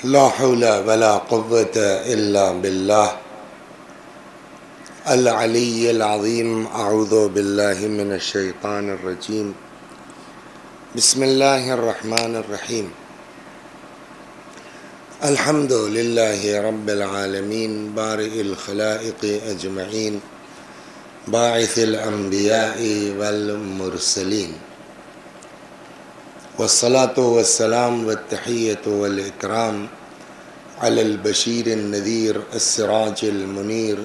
لا حول ولا قوة إلا بالله العلي العظيم. أعوذ بالله من الشيطان الرجيم. بسم الله الرحمن الرحيم. الحمد لله رب العالمين بارئ الخلائق أجمعين باعث الأنبياء والمرسلين، والصلاة والسلام والتحية والإكرام على البشير النذير السراج المنير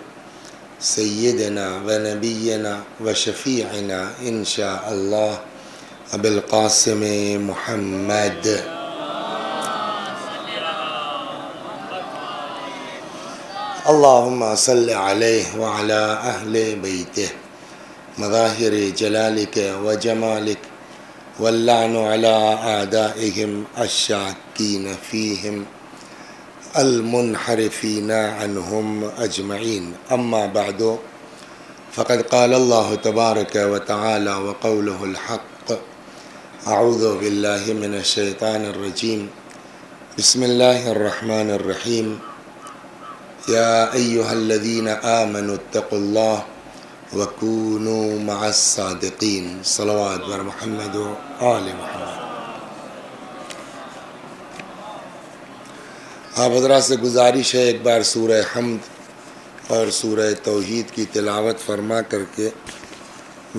سيدنا ونبينا وشفيعنا إن شاء الله أبي القاسم محمد. اللهم صل عليه وعلى أهل بيته مظاهر جلالك وجمالك، واللعن على أعدائهم الشاكين فيهم المنحرفين عنهم أجمعين. أما بعد، فقد قال الله تبارك وتعالى وقوله الحق: أعوذ بالله من الشيطان الرجيم. بسم الله الرحمن الرحيم. يا أيها الذين آمنوا اتقوا الله وكونوا مع الصادقين. صلوات بر محمد و آل محمد. آپ حضرات سے گزارش ہے ایک بار سورہ حمد اور سورہ توحید کی تلاوت فرما کر کے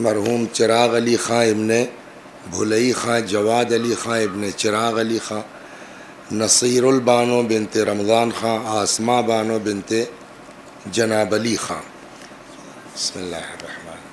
مرحوم چراغ علی خاں ابن بھلئی خاں، جواد علی خاں ابن چراغ علی خاں، نصیر البانو بنت رمضان خاں، آسما بانو بنت جناب علی خاں. بسم اللہ الرحمن الرحیم.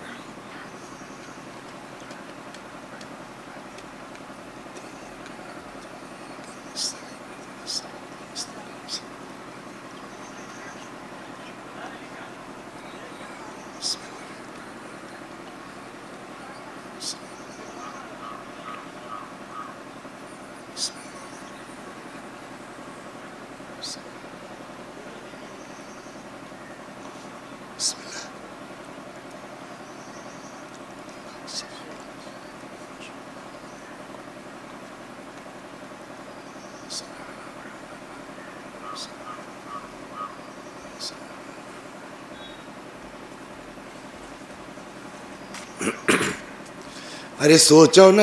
ارے سوچو نا،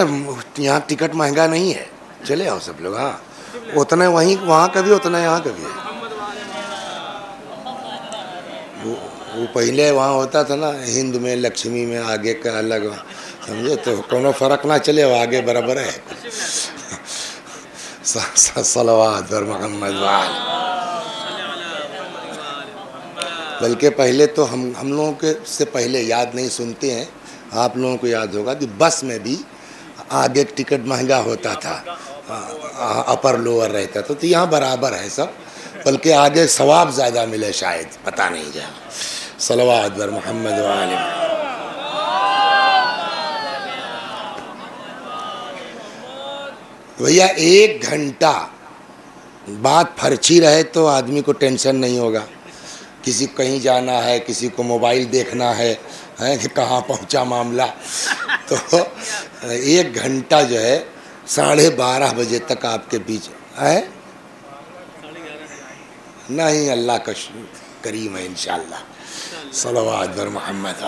یہاں ٹکٹ مہنگا نہیں ہے، چلے آؤ سب لوگ. ہاں، اتنا وہاں کا بھی اتنا یہاں کا بھی ہے. وہ پہلے وہاں ہوتا تھا نا ہند میں، لکشمی میں آگے کا الگ، سمجھے؟ تو کوئی فرق نہ چلے، وہ آگے برابر ہے. صلوات بر محمد وآل. بلکہ پہلے تو ہم لوگوں کے سے پہلے یاد نہیں سنتے ہیں، آپ لوگوں کو یاد ہوگا کہ بس میں بھی آگے ٹکٹ مہنگا ہوتا تھا، اپر لوور رہتا تھا. تو یہاں برابر ہے سب، بلکہ آگے ثواب زیادہ ملے شاید، پتہ نہیں جا. صلوات بر محمد وآل. بھیا 1 گھنٹہ بات پھرچی رہے تو آدمی کو ٹینشن نہیں ہوگا. کسی کو کہیں جانا ہے، کسی کو موبائل دیکھنا ہے کہ کہاں پہنچا معاملہ، تو 1 گھنٹہ جو ہے 12:30 بجے تک آپ کے بیچ ہے. نہیں، اللہ کا کریم ہے انشاءاللہ. صلوات بر محمد.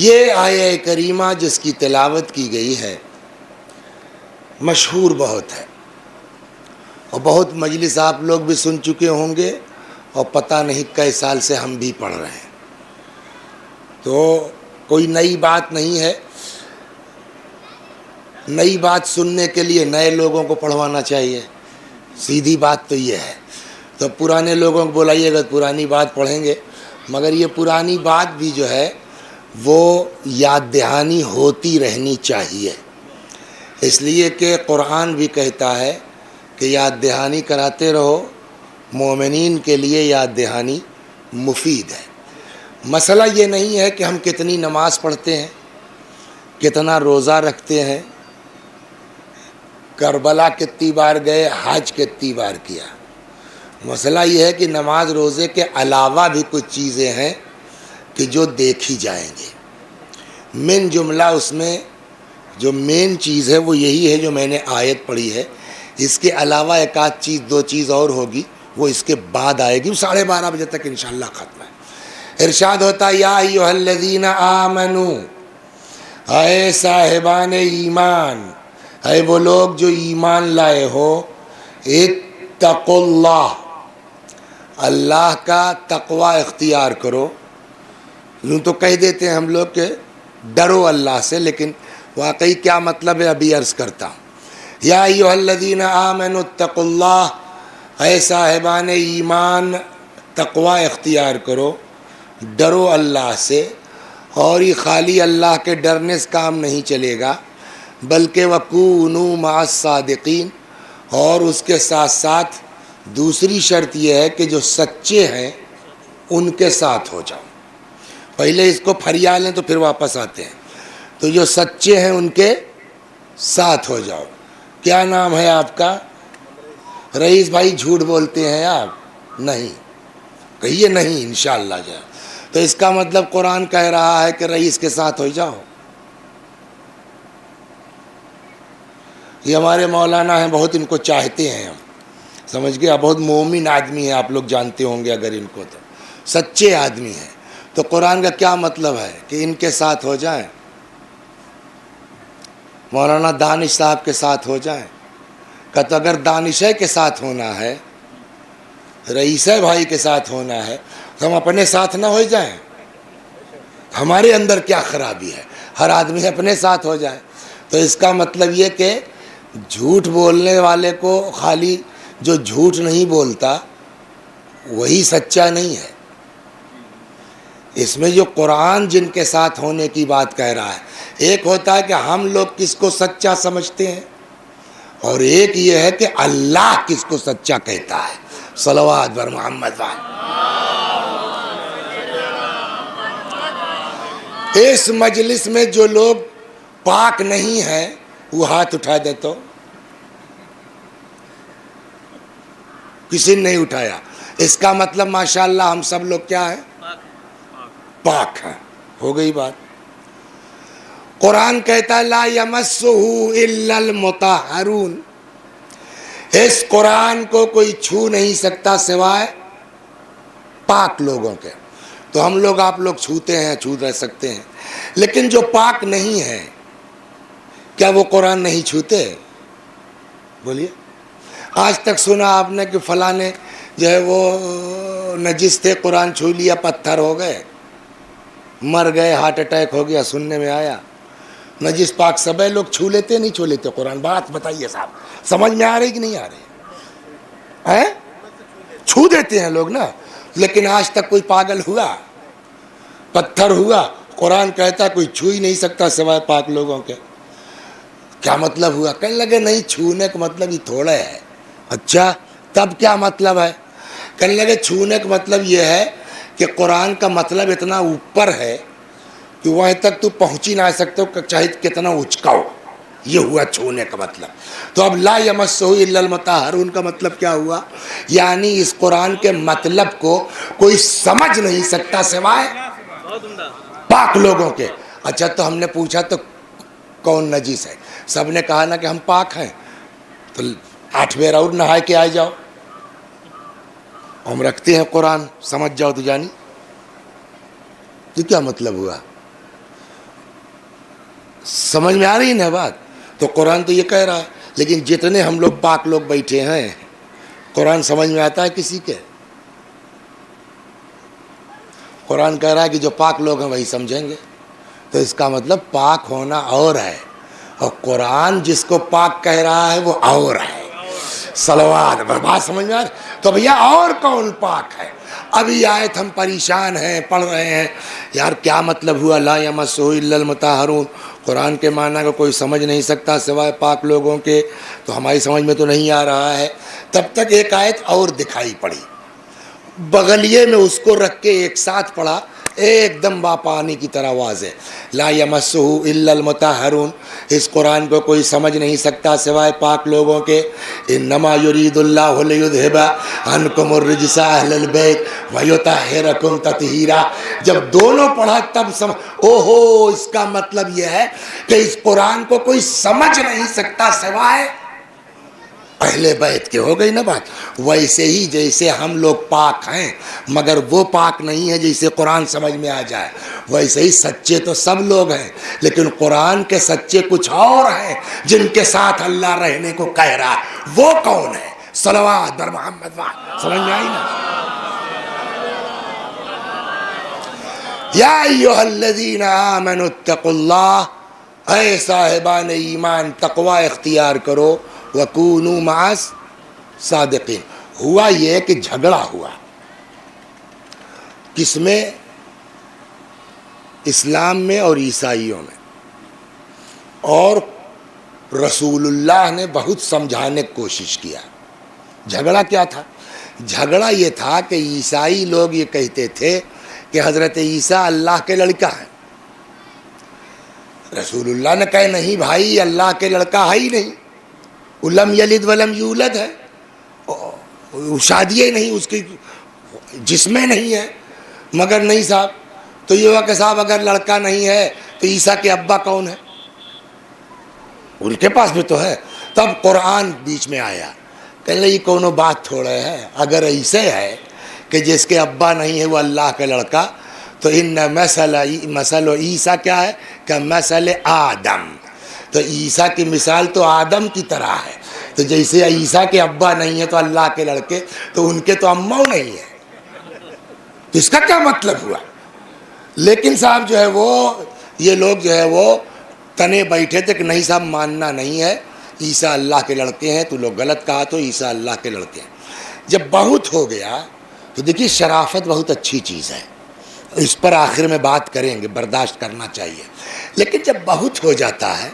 یہ آیہ کریمہ جس کی تلاوت کی گئی ہے مشہور بہت ہے، اور بہت مجلس آپ لوگ بھی سن چکے ہوں گے، اور پتہ نہیں کئی سال سے ہم بھی پڑھ رہے ہیں. تو کوئی نئی بات نہیں ہے. نئی بات سننے کے لیے نئے لوگوں کو پڑھوانا چاہیے، سیدھی بات تو یہ ہے. تو پرانے لوگوں کو بلائیے گا، پرانی بات پڑھیں گے، مگر یہ پرانی بات بھی جو ہے وہ یاد دہانی ہوتی رہنی چاہیے. اس لیے کہ قرآن بھی کہتا ہے کہ یاد دہانی کراتے رہو، مومنین کے لیے یاد دہانی مفید ہے. مسئلہ یہ نہیں ہے کہ ہم کتنی نماز پڑھتے ہیں، کتنا روزہ رکھتے ہیں، کربلا کتنی بار گئے، حج کتنی بار کیا. مسئلہ یہ ہے کہ نماز روزے کے علاوہ بھی کچھ چیزیں ہیں کہ جو دیکھی جائیں گے. من جملہ اس میں جو مین چیز ہے وہ یہی ہے جو میں نے آیت پڑھی ہے. اس کے علاوہ ایک آدھ چیز دو چیز اور ہوگی وہ اس کے بعد آئے گی. 12:30 بجے تک انشاءاللہ ختم ہے. ارشاد ہوتا ہے یا ایھا الذین آمنو، اے صاحبان ایمان، اے وہ لوگ جو ایمان لائے ہو، اتقوا اللہ، اللہ کا تقوی اختیار کرو. یوں تو کہہ دیتے ہیں ہم لوگ کہ ڈرو اللہ سے، لیکن واقعی کیا مطلب ہے ابھی عرض کرتا ہوں. یا ایھا الذین آمنوا اتقوا اللہ، اے صاحبان ایمان تقوی اختیار کرو، ڈرو اللہ سے. اور یہ خالی اللہ کے ڈرنے سے کام نہیں چلے گا، بلکہ وَکُونُوا مَعَ الصَّادِقِینَ، اور اس کے ساتھ ساتھ دوسری شرط یہ ہے کہ جو سچے ہیں ان کے ساتھ ہو جاؤ. پہلے اس کو پھریا لیں تو پھر واپس آتے ہیں. تو جو سچے ہیں ان کے ساتھ ہو جاؤ. کیا نام ہے آپ کا؟ رئیس بھائی جھوٹ بولتے ہیں آپ؟ نہیں کہیے نہیں انشاءاللہ جائے. تو اس کا مطلب قرآن کہہ رہا ہے کہ رئیس کے ساتھ ہو جاؤ. یہ ہمارے مولانا ہیں، بہت ان کو چاہتے ہیں ہم، سمجھ گئے. بہت مومن آدمی ہیں، آپ لوگ جانتے ہوں گے اگر ان کو، تو سچے آدمی ہیں. تو قرآن کا کیا مطلب ہے کہ ان کے ساتھ ہو جائیں؟ مولانا دانش صاحب کے ساتھ ہو جائیں. کہ اگر دانشہ کے ساتھ ہونا ہے، رئیسہ بھائی کے ساتھ ہونا ہے، تو ہم اپنے ساتھ نہ ہو جائیں؟ ہمارے اندر کیا خرابی ہے؟ ہر آدمی اپنے ساتھ ہو جائے. تو اس کا مطلب یہ کہ جھوٹ بولنے والے کو خالی جو جھوٹ نہیں بولتا وہی سچا نہیں ہے. اس میں جو قرآن جن کے ساتھ ہونے کی بات کہہ رہا ہے، ایک ہوتا ہے کہ ہم لوگ کس کو سچا سمجھتے ہیں، اور ایک یہ ہے کہ اللہ کس کو سچا کہتا ہے. صلوات بر محمد وعلی. اس مجلس میں جو لوگ پاک نہیں ہیں وہ ہاتھ اٹھا دے. تو کسی نے نہیں اٹھایا. اس کا مطلب ماشاءاللہ ہم سب لوگ کیا ہیں؟ پاک ہیں. ہو گئی بات. قرآن کہتا ہے لا یمسہ الا المطہرون، اس قرآن کو کوئی چھو نہیں سکتا سوائے پاک لوگوں کے. تو ہم لوگ آپ لوگ چھوتے ہیں، چھو رہ سکتے ہیں، لیکن جو پاک نہیں ہے کیا وہ قرآن نہیں چھوتے؟ بولیے. آج تک سنا آپ نے کہ فلاں نے جو ہے وہ نجس تھے، قرآن چھو لیا، پتھر ہو گئے، مر گئے، ہارٹ اٹیک ہو گیا؟ سننے میں آیا. نجس پاک سب ہے، لوگ چھو لیتے نہیں چھو لیتے قرآن؟ بات بتائیے صاحب، سمجھ میں آ رہی کہ نہیں آ رہی ہے؟ چھو دیتے ہیں لوگ نا. لیکن آج تک کوئی پاگل ہوا، پتھر ہوا؟ قرآن کہتا کوئی چھو ہی نہیں سکتا سوائے پاک لوگوں کے. کیا مطلب ہوا؟ کہنے لگے نہیں، چھونے کا مطلب ہی تھوڑا ہے. اچھا تب کیا مطلب ہے؟ کہنے لگے چھونے کا مطلب یہ ہے کہ قرآن کا مطلب اتنا اوپر ہے کہ وہیں تک تو پہنچ ہی نہ سکتے ہو، چاہے کتنا اچکاؤ. یہ ہوا چھونے کا مطلب. تو اب لا یمسہ الا المطہرون کا مطلب کیا ہوا؟ یعنی اس قرآن کے مطلب کو کوئی سمجھ نہیں سکتا سوائے پاک لوگوں کے. اچھا تو ہم نے پوچھا تو کون نجس ہے؟ سب نے کہا نا کہ ہم پاک ہیں. تو 8 بیر اور نہائے کے آ جاؤ. ہم رکھتے ہیں قرآن، سمجھ جاؤ تو جانی. تو کیا مطلب ہوا؟ سمجھ میں آ رہی نا بات؟ تو قرآن تو یہ کہہ رہا ہے، لیکن جتنے ہم لوگ پاک لوگ بیٹھے ہیں، قرآن سمجھ میں آتا ہے کسی کے؟ قرآن کہہ رہا ہے کہ جو پاک لوگ ہیں وہی سمجھیں گے. تو اس کا مطلب پاک ہونا اور ہے، اور قرآن جس کو پاک کہہ رہا ہے وہ اور ہے. صلوات. بات سمجھ میں آ رہی؟ تو بھیا اور کون پاک ہے؟ ابھی آیت ہم پریشان ہیں، پڑھ رہے ہیں یار کیا مطلب ہوا لا یمسہ الا المطہرون؟ قرآن کے معنی کو کوئی سمجھ نہیں سکتا سوائے پاک لوگوں کے. تو ہماری سمجھ میں تو نہیں آ رہا ہے. تب تک ایک آیت اور دکھائی پڑی، بغلیے میں اس کو رکھ کے ایک ساتھ پڑھا ایک دم پانی کی طرح واضح. لا یمسہ الا المطہرون، اس قرآن کو کوئی سمجھ نہیں سکتا سوائے پاک لوگوں کے. انما یرید اللہ لیذھب عنکم الرجس اہل البیت ویطہرکم تطہیرا. جب دونوں پڑھا تب سمجھ، اوہو اس کا مطلب یہ ہے کہ اس قرآن کو کوئی سمجھ نہیں سکتا سوائے اہل بیت کے. ہو گئی نا بات. ویسے ہی جیسے ہم لوگ پاک ہیں مگر وہ پاک نہیں ہے جیسے قرآن سمجھ میں آ جائے، ویسے ہی سچے تو سب لوگ ہیں لیکن قرآن کے سچے کچھ اور ہیں جن کے ساتھ اللہ رہنے کو کہہ رہا ہے. وہ کون ہے؟ صلوات بر محمد. سمجھ میں آئی نا؟ یا ایھا الذین آمنوا اتقوا اللہ، اے صاحبان ایمان تقوی اختیار کرو. وَكُونُوا مَعَ الصَّادِقِينَ. ہوا یہ کہ جھگڑا ہوا کس میں؟ اسلام میں اور عیسائیوں میں. اور رسول اللہ نے بہت سمجھانے کی کوشش کیا. جھگڑا کیا تھا؟ جھگڑا یہ تھا کہ عیسائی لوگ یہ کہتے تھے کہ حضرت عیسیٰ اللہ کے لڑکا ہے. رسول اللہ نے کہا نہیں بھائی، اللہ کے لڑکا ہے ہی نہیں. لم یلد ولم یولد ہے، شادی نہیں اس کی، جسم میں نہیں ہے. مگر نہیں صاحب، تو یہ ہوا کہ صاحب اگر لڑکا نہیں ہے تو عیسیٰ کے ابا کون ہے؟ ان کے پاس بھی تو ہے. تب قرآن بیچ میں آیا، کہنے لگے یہ کونو بات تھوڑے ہے. اگر ایسے ہے کہ جس کے ابا نہیں ہے وہ اللہ کا لڑکا، تو ان مثل عیسیٰ کیا ہے کہ مثل آدم. تو عیسیٰ کی مثال تو آدم کی طرح ہے. تو جیسے عیسیٰ کے ابا نہیں ہے تو اللہ کے لڑکے، تو ان کے تو اماؤں نہیں ہے. تو اس کا کیا مطلب ہوا؟ لیکن صاحب جو ہے وہ یہ لوگ جو ہے وہ تنے بیٹھے تھے کہ نہیں صاحب ماننا نہیں ہے، عیسیٰ اللہ کے لڑکے ہیں. تو لوگ غلط کہا تو عیسیٰ اللہ کے لڑکے ہیں. جب بہت ہو گیا تو دیکھیے شرافت بہت اچھی چیز ہے، اس پر آخر میں بات کریں گے، برداشت کرنا چاہیے. لیکن جب بہت ہو جاتا ہے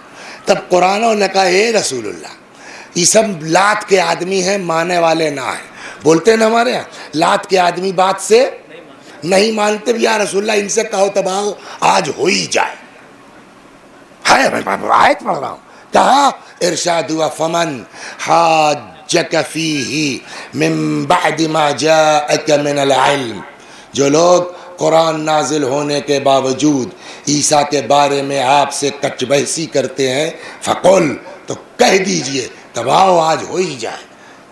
تب قرآن نے کہا اے رسول اللہ، یہ سب لات کے آدمی ہیں، ماننے والے نہ ہیں. بولتے ہیں نا ہمارے یہاں، لات کے آدمی بات سے نہیں مانتے. یا رسول اللہ ان سے کہو تباہ آج ہو ہی جائے. ہے میں آیت پڑھ رہا ہوں. کہا ارشاد ہوا فمن حاجک فیہ من بعد ما جاءک من العلم. جو لوگ قرآن نازل ہونے کے باوجود عیسیٰ کے بارے میں آپ سے کچ بحثی کرتے ہیں، فقل تو کہہ دیجئے تباہ آج ہو ہی جائے.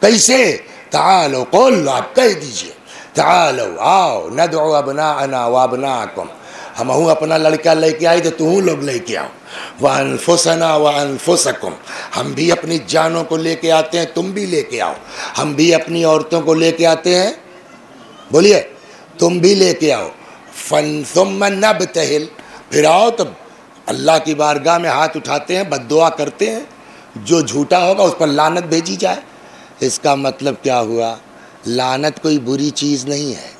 کیسے؟ تعالوا قل، آپ کہہ دیجئے تعالوا آؤ ندعو ابناءنا وابناءکم، ہم اپنا لڑکا لے کے آئے تو تم لوگ لے کے آؤ. وانفسنا وانفسکم، ہم بھی اپنی جانوں کو لے کے آتے ہیں، تم بھی لے کے آؤ. ہم بھی اپنی عورتوں کو لے کے آتے ہیں، بولیے تم بھی لے کے آؤ. ثم نبتہل، پھر آؤ تو اللہ کی بارگاہ میں ہاتھ اٹھاتے ہیں، بد دعا کرتے ہیں، جو جھوٹا ہوگا اس پر لعنت بھیجی جائے. اس کا مطلب کیا ہوا؟ لعنت کوئی بری چیز نہیں ہے.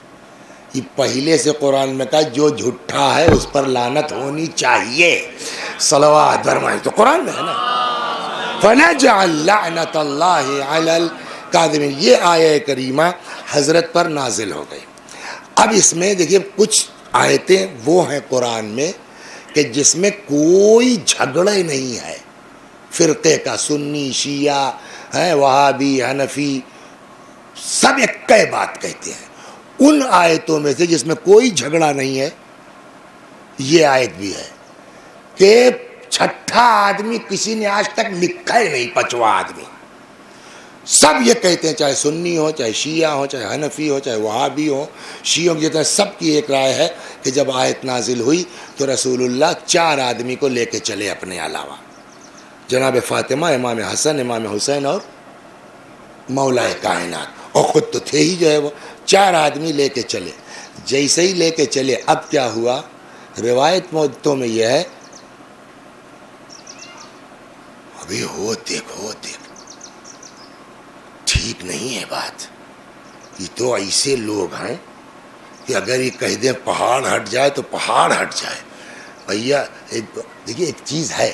یہ پہلے سے قرآن میں کہا جو جھوٹا ہے اس پر لعنت ہونی چاہیے. صلوات فرمائیں تو قرآن میں ہے نا. فنجعل لعنت اللہ علی الکاذبین. یہ آیہ کریمہ حضرت پر نازل ہو گئی. اب اس میں دیکھیے کچھ آیتیں وہ ہیں قرآن میں کہ جس میں کوئی جھگڑے نہیں ہے فرقے کا. سنی شیعہ ہیں، وہابی حنفی، سب ایک بات کہتے ہیں. ان آیتوں میں سے جس میں کوئی جھگڑا نہیں ہے یہ آیت بھی ہے کہ چھٹا آدمی کسی نے آج تک لکھا ہی نہیں، پانچواں آدمی. سب یہ کہتے ہیں، چاہے سنی ہو، چاہے شیعہ ہو، چاہے حنفی ہو، چاہے وہابی ہو، شیعوں کی جتنے، سب کی ایک رائے ہے کہ جب آیت نازل ہوئی تو رسول اللہ 4 آدمی کو لے کے چلے اپنے علاوہ. جناب فاطمہ، امام حسن، امام حسین اور مولا کائنات. اور خود تو تھے ہی جو ہے وہ 4 آدمی لے کے چلے. جیسے ہی لے کے چلے اب کیا ہوا؟ روایت موتوں میں یہ ہے ابھی ہو دیکھو ٹھیک نہیں ہے بات. یہ تو ایسے لوگ ہیں کہ اگر یہ کہہ دیں پہاڑ ہٹ جائے تو پہاڑ ہٹ جائے. بھیا دیکھیے ایک چیز ہے،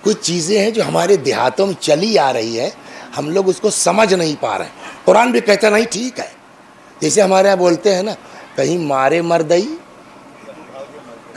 کچھ چیزیں ہیں جو ہمارے دیہاتوں میں چلی آ رہی ہے، ہم لوگ اس کو سمجھ نہیں پا رہے ہیں. قرآن بھی کہتا نہیں ٹھیک ہے. جیسے ہمارے یہاں بولتے ہیں نا، کہیں مارے مردئی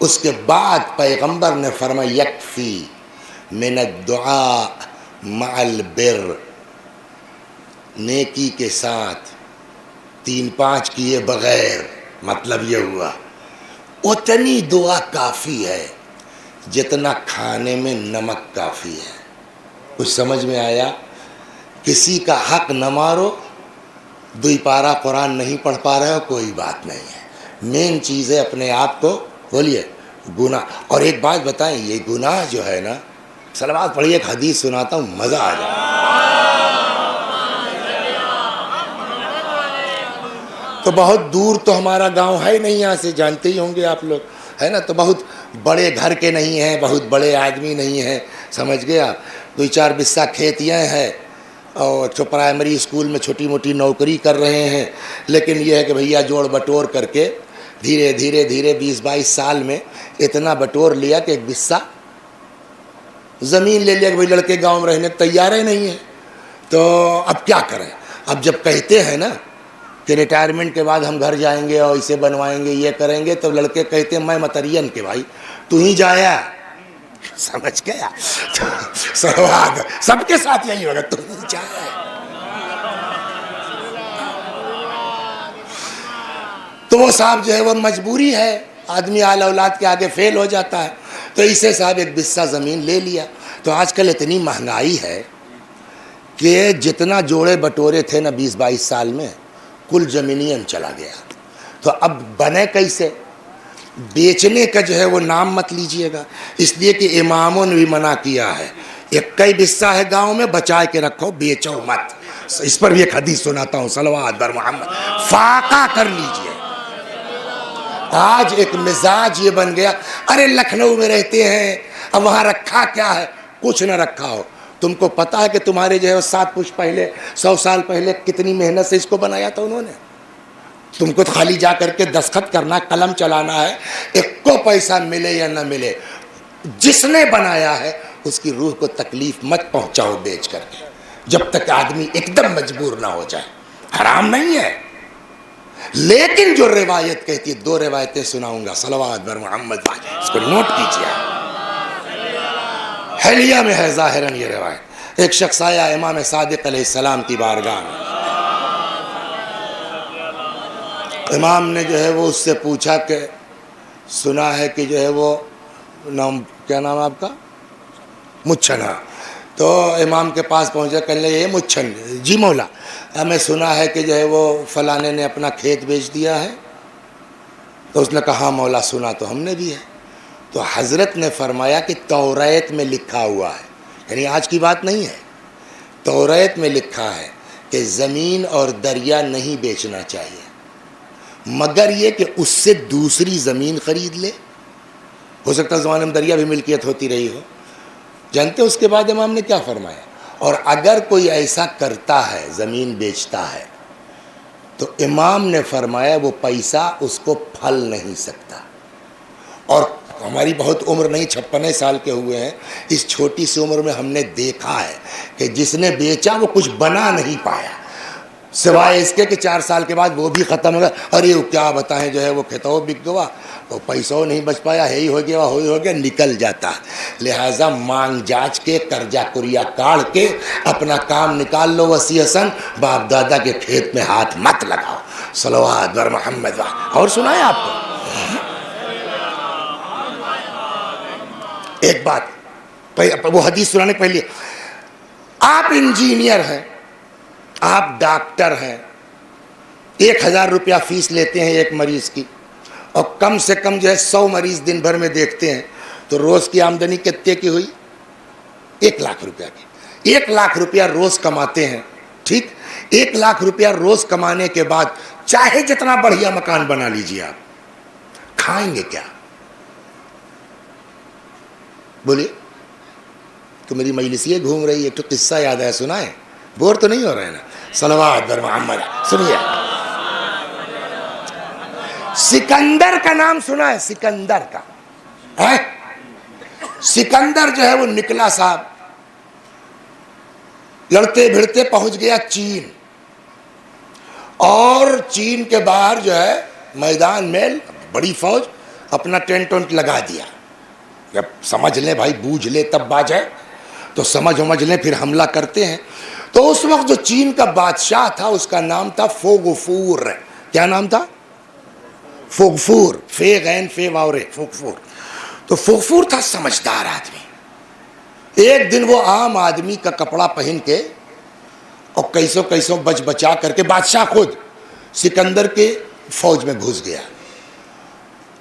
اس کے بعد پیغمبر نے فرمایا یکفی من الدعاء مع البر، نیکی کے ساتھ 3-5 کیے بغیر، مطلب یہ ہوا اتنی دعا کافی ہے جتنا کھانے میں نمک کافی ہے۔ کچھ سمجھ میں آیا؟ کسی کا حق نہ مارو، 2 پارہ قرآن نہیں پڑھ پا رہے ہو کوئی بات نہیں ہے، مین چیز ہے اپنے آپ کو بولیے گناہ۔ اور ایک بات بتائیں، یہ گناہ جو ہے نا، صلوات پڑھیے، ایک حدیث سناتا ہوں مزہ آ جائے۔ تو بہت دور تو ہمارا گاؤں ہے نہیں، یہاں سے جانتے ہی ہوں گے آپ لوگ، ہے نا، تو بہت بڑے گھر کے نہیں ہیں، بہت بڑے آدمی نہیں ہیں، سمجھ گئے آپ، 2-4 بسہ کھیتیاں ہیں اور جو پرائمری اسکول میں چھوٹی موٹی نوکری کر رہے ہیں، لیکن یہ ہے کہ بھیا جوڑ بٹور کر کے دھیرے دھیرے دھیرے 20-22 سال میں اتنا بٹور لیا کہ ایک بسہ زمین لے لیا کہ بھائی لڑکے گاؤں میں رہنے تیار ہی نہیں ہیں۔ تو اب کیا کریں؟ اب جب کہتے ہیں نا کہ ریٹائرمنٹ کے بعد ہم گھر جائیں گے اور اسے بنوائیں گے، یہ کریں گے، تو لڑکے کہتے ہیں میں مترین کے بھائی تو ہی جایا، سمجھ گیا؟ سب کے ساتھ یہی ہوگا، تو ہی جایا۔ تو وہ صاحب جو ہے وہ مجبوری ہے، آدمی آل اولاد کے آگے فیل ہو جاتا ہے، تو اسے صاحب ایک بسہ زمین لے لیا۔ تو آج کل اتنی مہنگائی ہے کہ جتنا جوڑے بٹورے تھے نا 20-22 سال میں، کل زمینین چلا گیا۔ تو اب بنے کیسے؟ بیچنے کا جو ہے وہ نام مت لیجئے گا، اس لیے کہ اماموں نے بھی منع کیا ہے، ایک کئی بسہ ہے گاؤں میں، بچا کے رکھو، بیچو مت۔ اس پر بھی ایک حدیث سناتا ہوں، صلوات بر محمد، فاقہ کر لیجئے۔ آج ایک مزاج یہ بن گیا، ارے لکھنؤ میں رہتے ہیں، اب وہاں رکھا کیا ہے؟ کچھ نہ رکھا ہو، تم کو پتا ہے کہ تمہارے جو ہے 7 پشت پہلے 100 سال پہلے کتنی محنت سے اس کو بنایا تھا انہوں نے؟ تم کو خالی جا کر کے دستخط کرنا، قلم چلانا ہے، ایک کو پیسہ ملے یا نہ ملے، جس نے بنایا ہے اس کی روح کو تکلیف مت پہنچاؤ بیچ کر کے، جب تک آدمی ایک دم مجبور نہ ہو جائے۔ حرام نہیں ہے، لیکن جو روایت کہتی ہے، 2 روایتیں سناؤں گا، صلوات بر محمد، اس کو نوٹ کیجیے۔ حلیہ میں ہے ظاہراً یہ روایت، ایک شخص آیا امام صادق علیہ السلام کی بارگاہ میں، امام نے جو ہے وہ اس سے پوچھا کہ سنا ہے کہ جو ہے وہ نام، کیا نام ہے آپ کا؟ مچھن۔ تو امام کے پاس پہنچا، کہنے لگے یہ مچھن، جی مولا ہمیں سنا ہے کہ جو ہے وہ فلانے نے اپنا کھیت بیچ دیا ہے۔ تو اس نے کہا ہاں مولا سنا تو ہم نے بھی ہے۔ تو حضرت نے فرمایا کہ توریت میں لکھا ہوا ہے، یعنی آج کی بات نہیں ہے، توریت میں لکھا ہے کہ زمین اور دریا نہیں بیچنا چاہیے، مگر یہ کہ اس سے دوسری زمین خرید لے، ہو سکتا ہے زمانے میں دریا بھی ملکیت ہوتی رہی ہو۔ جانتے اس کے بعد امام نے کیا فرمایا؟ اور اگر کوئی ایسا کرتا ہے، زمین بیچتا ہے، تو امام نے فرمایا وہ پیسہ اس کو پھل نہیں سکتا۔ اور ہماری بہت عمر نہیں، 56 سال کے ہوئے ہیں، اس چھوٹی سی عمر میں ہم نے دیکھا ہے کہ جس نے بیچا وہ کچھ بنا نہیں پایا، سوائے اس کے کہ 4 سال کے بعد وہ بھی ختم ہو گیا، اور یہ کیا بتائیں جو ہے وہ کھیتوں بک گوا، وہ پیسوں نہیں بچ پایا، ہے ہی ہو گیا ہوئی ہو گیا، نکل جاتا ہے۔ لہٰذا مانگ جاچ کے، قرضہ کریا کاڑ کے اپنا کام نکال لو، وصی حسن، باپ دادا کے کھیت میں ہاتھ مت لگاؤ، صلوات بر محمد۔ اور سنائے آپ کو ایک بات، وہ حدیث سنانے پہلے، آپ انجینئر ہیں، آپ ڈاکٹر ہیں، 1000 روپیہ فیس لیتے ہیں ایک مریض کی، اور کم سے کم جو ہے 100 مریض دن بھر میں دیکھتے ہیں، تو روز کی آمدنی کتنے کی ہوئی؟ 1 لاکھ روپیہ کی۔ 1 لاکھ روپیہ روز کماتے ہیں، ٹھیک؟ 1 لاکھ روپیہ روز کمانے کے بعد چاہے جتنا بڑھیا مکان بنا لیجیے، آپ کھائیں گے کیا؟ بولیے، تو میری مجلسیے گھوم رہی ہے، تو قصہ یاد ہے، سنا ہے؟ بور تو نہیں ہو رہے نا؟ صلوات بر محمد، سنیے، سکندر کا نام سنا ہے؟ سکندر کا ہے؟ سکندر جو ہے وہ نکلا صاحب، لڑتے بھڑتے پہنچ گیا چین، اور چین کے باہر جو ہے میدان میں بڑی فوج، اپنا ٹینٹ وینٹ لگا دیا. جب سمجھ لیں بھائی, بوجھ لے تب باز ہے, تو سمجھ لیں پھر حملہ کرتے ہیں. تو اس وقت جو چین کا بادشاہ تھا اس کا نام تھا فوگفور. کیا نام تھا؟ فوگفور. فے غین فے واورے, فوگفور. تو فوگفور تھا سمجھدار آدمی. ایک دن وہ عام آدمی کا کپڑا پہن کے اور کیسوں بچ بچا کر کے بادشاہ خود سکندر کے فوج میں گھس گیا,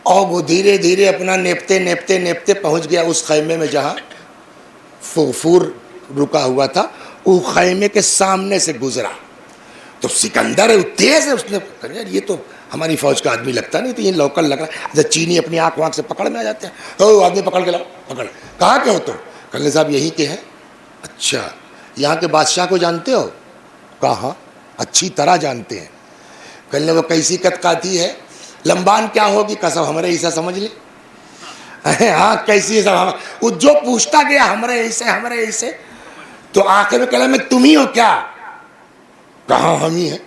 اور وہ دھیرے دھیرے اپنا نیپتے پہنچ گیا اس خیمے میں جہاں فوگفور رکا ہوا تھا. وہ خیمے کے سامنے سے گزرا تو سکندر تیز ہے, اس نے کہا یار یہ تو ہماری فوج کا آدمی لگتا نہیں, تو یہ لوکل لگ رہا ہے. چینی اپنی آنکھ سے پکڑ میں آ جاتے ہیں, او آدمی پکڑ کے لاؤ, پکڑ. کہاں کے ہو تم؟ کہنے صاحب یہی کے ہیں. اچھا, یہاں کے بادشاہ کو جانتے ہو؟ کہاں, اچھی طرح جانتے ہیں. کہنے وہ کیسی کتکاتی ہے, لمبان کیا ہوگی؟ کہ سب ہمارے ایسا سمجھ لے. ہاں کیسی ہے سب, وہ جو پوچھتا گیا ہمارے ایسے, تو آخر میں کہا میں تم ہی ہو کیا؟ کہاں ہم ہی ہیں,